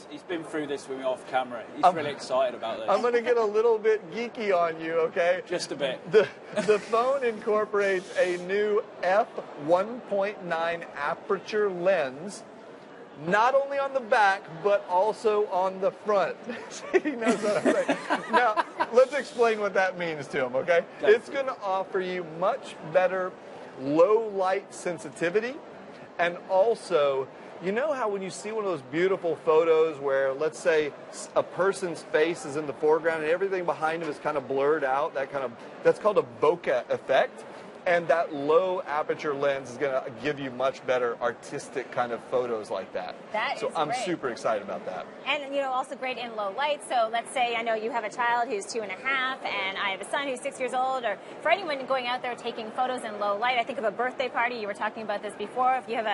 He's been through this with me off camera. He's really excited about this. I'm going to get a little bit geeky on you, okay? Just a bit. The phone incorporates a new f1.9 aperture lens, not only on the back, but also on the front. He knows what I'm saying. Now, let's explain what that means to him, okay? Definitely. It's going to offer you much better low light sensitivity, and also... You know how when you see one of those beautiful photos where, let's say, a person's face is in the foreground and everything behind them is kind of blurred out, that's called a bokeh effect. And that low aperture lens is going to give you much better artistic kind of photos like that. So I'm super excited about that. And, you know, also great in low light. So let's say I know you have a child who's 2.5 and I have a son who's 6 years old, or for anyone going out there taking photos in low light. I think of a birthday party. You were talking about this before. If you have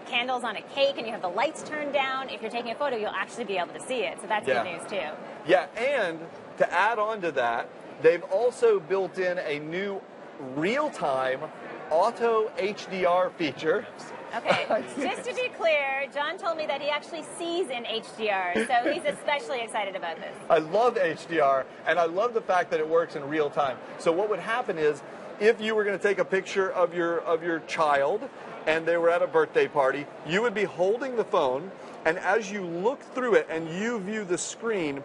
candles on a cake and you have the lights turned down, if you're taking a photo, you'll actually be able to see it. So that's good news too. Yeah, and to add on to that, they've also built in a new real-time auto HDR feature. Okay, just to be clear, John told me that he actually sees in HDR, so he's especially excited about this. I love HDR, and I love the fact that it works in real time. So what would happen is, if you were going to take a picture of your child, and they were at a birthday party, you would be holding the phone, and as you look through it and you view the screen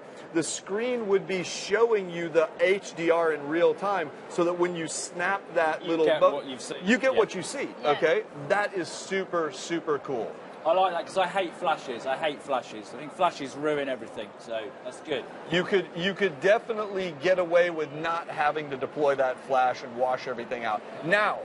would be showing you the HDR in real time, so that when you snap that you get what you've seen. You get what you see, okay? That is super, super cool. I like that because I hate flashes. I think flashes ruin everything, so that's good. You could definitely get away with not having to deploy that flash and wash everything out. Now,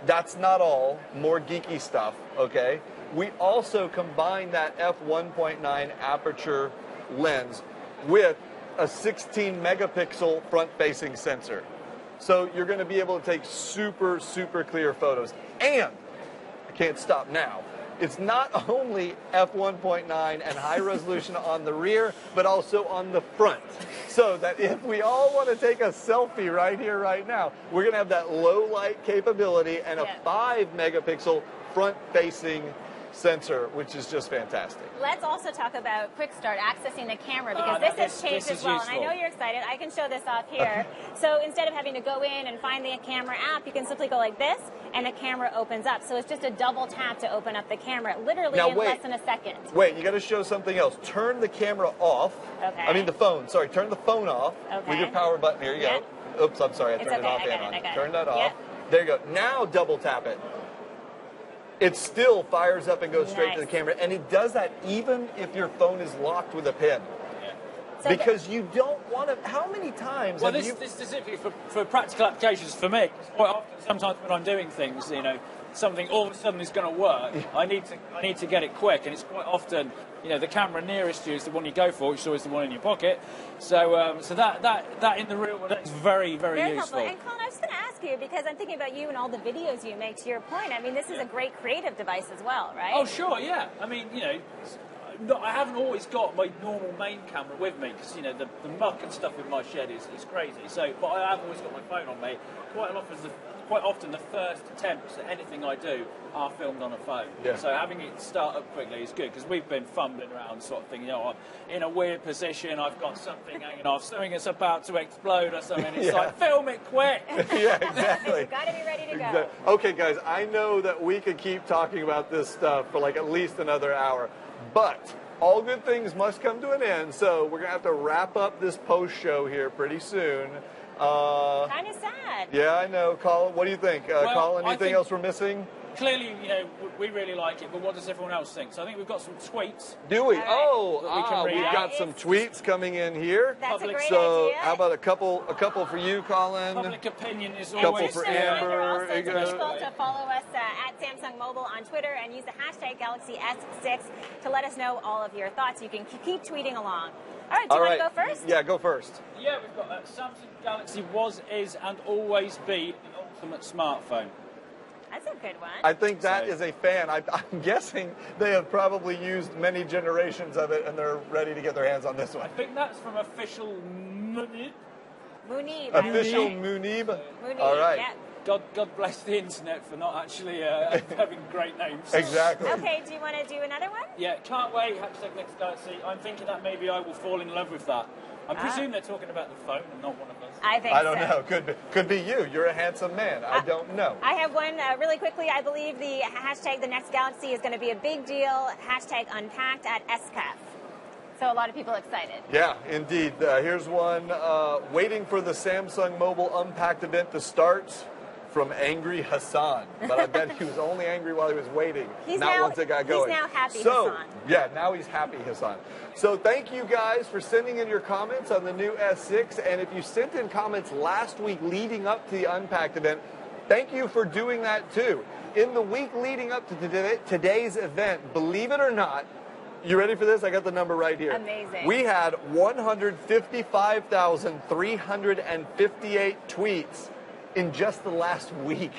that's not all. More geeky stuff, okay? We also combine that f1.9 aperture lens with a 16 megapixel front-facing sensor. So you're going to be able to take super, super clear photos. And, I can't stop now, it's not only f1.9 and high resolution on the rear, but also on the front. So that if we all want to take a selfie right here, right now, we're going to have that low light capability and a 5 megapixel front-facing sensor, which is just fantastic. Let's also talk about Quick Start, accessing the camera, because this has changed as well. Useful. And I know you're excited. I can show this off here. So instead of having to go in and find the camera app, you can simply go like this, and the camera opens up. So it's just a double tap to open up the camera, literally in less than a second. Wait, you got to show something else. Turn the camera off. Okay. I mean the phone. Sorry, turn the phone off with your power button. Here you go. Oops, I'm sorry. I turned it off and on. Turn that off. There you go. Now double tap it. It still fires up and goes straight to the camera, and it does that even if your phone is locked with a pin. So because you don't want to... How many times this specifically for practical applications for me, quite often, sometimes when I'm doing things, you know, something all of a sudden is going to work, I need to get it quick, and it's quite often, you know, the camera nearest you is the one you go for, which is always the one in your pocket. So that in the real world is very, very useful. Helpful. And Colin, I was going to ask you, because I'm thinking about you and all the videos you make, to your point, I mean, this is a great creative device as well, right? Oh, sure, yeah. I mean, you know, No, I haven't always got my normal main camera with me because you know the muck and stuff in my shed is crazy. So, but I have always got my phone on me. Quite often the first attempts at anything I do are filmed on a phone. Yeah. So having it start up quickly is good because we've been fumbling around sort of thing. You know, I'm in a weird position. I've got something hanging off, something that's about to explode or something. It's like film it quick. Yeah, exactly. You've got to be ready to go. Exactly. Okay, guys, I know that we could keep talking about this stuff for like at least another hour, but all good things must come to an end, so we're going to have to wrap up this post-show here pretty soon. Kind of sad. Yeah, I know. Colin, what do you think? Colin, anything else we're missing? Clearly, you know, we really like it, but what does everyone else think? So I think we've got some tweets. Do we? All right. Oh, we can read we've out. got some tweets coming in here. That's a great So idea. how about a couple for you, Colin? Public opinion is Couple always for Just a reminder Amber. also There you to go. people to follow us at Samsung Mobile on Twitter and use the hashtag Galaxy S6 to let us know all of your thoughts. You can keep tweeting along. All right, do you want to go first? Yeah, go first. Yeah, we've got Samsung Galaxy was, is, and always be the ultimate smartphone. That's a good one. I think that So- is a fan. I'm guessing they have probably used many generations of it, and they're ready to get their hands on this one. I think that's from official Munib. Official Munib. Munib, All right. yeah. God bless the internet for not actually having great names. Exactly. Okay, do you want to do another one? Yeah, can't wait. Hashtag next Galaxy. I'm thinking that maybe I will fall in love with that. I presume they're talking about the phone and not one of us. I think I don't so. know. Could be you. You're a handsome man. I don't know. I have one really quickly. I believe the hashtag the next Galaxy is going to be a big deal. Hashtag unpacked at SCAF. So a lot of people excited. Yeah, indeed. Here's one. Waiting for the Samsung Mobile Unpacked event to start. From Angry Hassan. But I bet he was only angry while he was waiting, not once it got going. He's now happy So, Hassan. yeah, now he's happy Hassan. So thank you guys for sending in your comments on the new S6. And if you sent in comments last week leading up to the Unpacked event, thank you for doing that too. In the week leading up to today's event, believe it or not, you ready for this? I got the number right here. Amazing. We had 155,358 tweets in just the last week.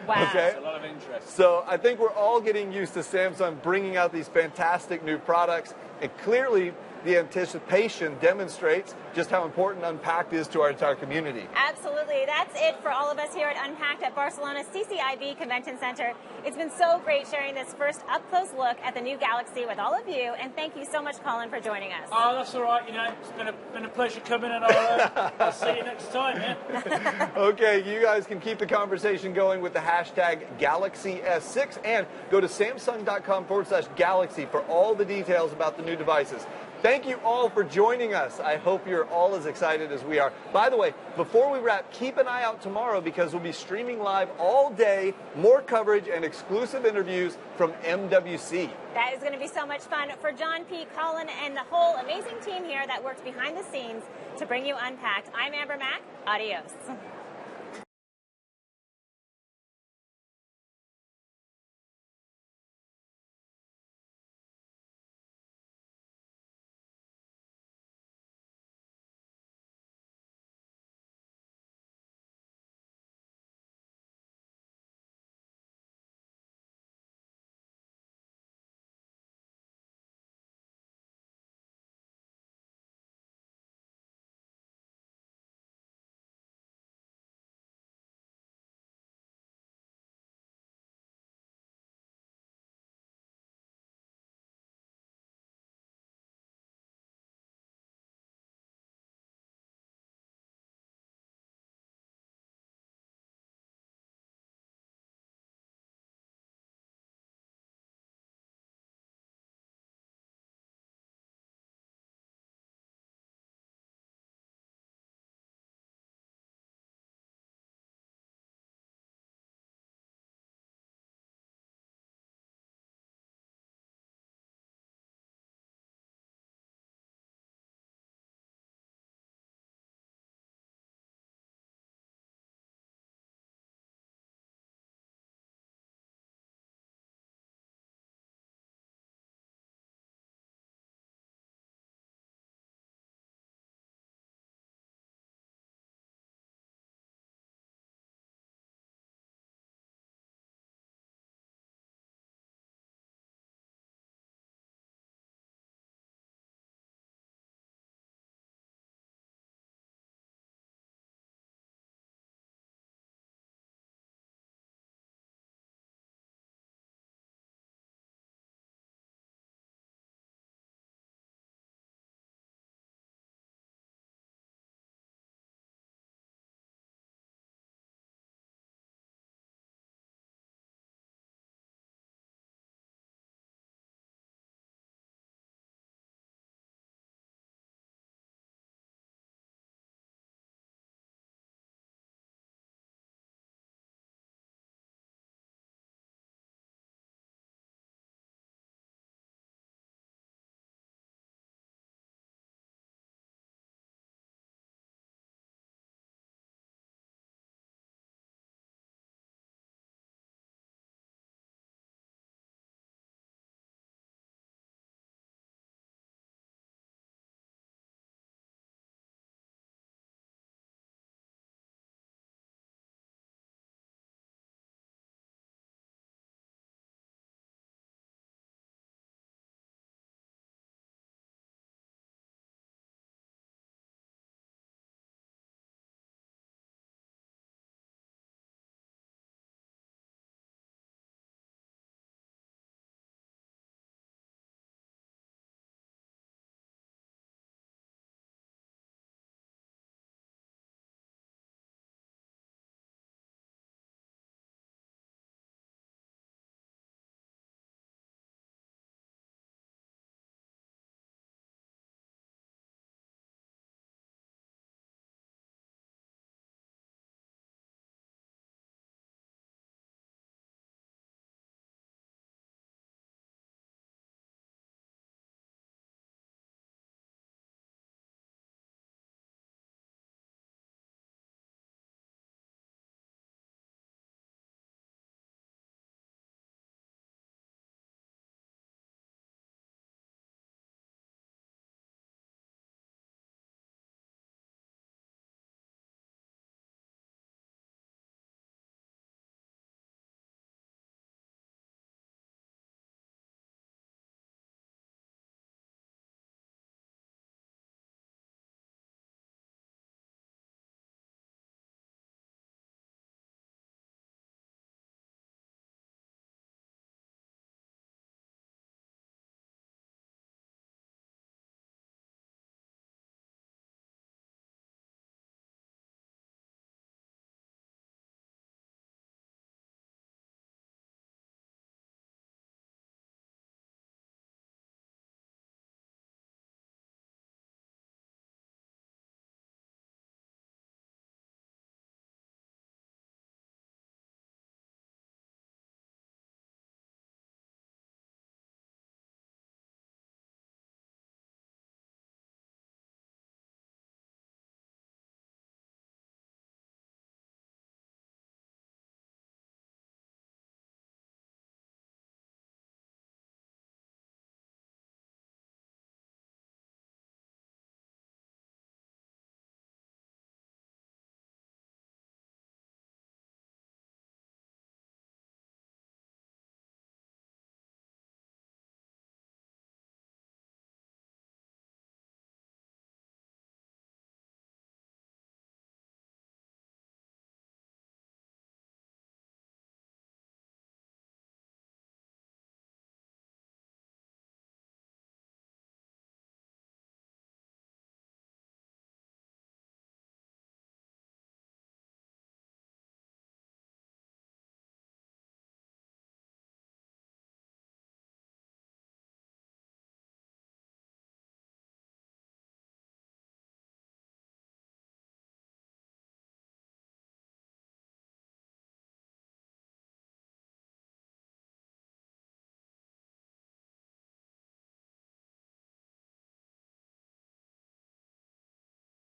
Wow. Okay? There's a lot of interest. So I think we're all getting used to Samsung bringing out these fantastic new products, and clearly the anticipation demonstrates just how important Unpacked is to our entire community. Absolutely. That's it for all of us here at Unpacked at Barcelona's CCIB Convention Center. It's been so great sharing this first up-close look at the new Galaxy with all of you, and thank you so much, Colin, for joining us. Oh, that's all right. You know, it's been a pleasure coming, and I'll see you next time. Yeah. Okay, you guys can keep the conversation going with the hashtag GalaxyS6 and go to Samsung.com/Galaxy for all the details about the new devices. Thank you all for joining us. I hope you're all as excited as we are. By the way, before we wrap, keep an eye out tomorrow because we'll be streaming live all day, more coverage and exclusive interviews from MWC. That is going to be so much fun. For John, Pete, Colin, and the whole amazing team here that works behind the scenes to bring you Unpacked, I'm Amber Mack. Adios.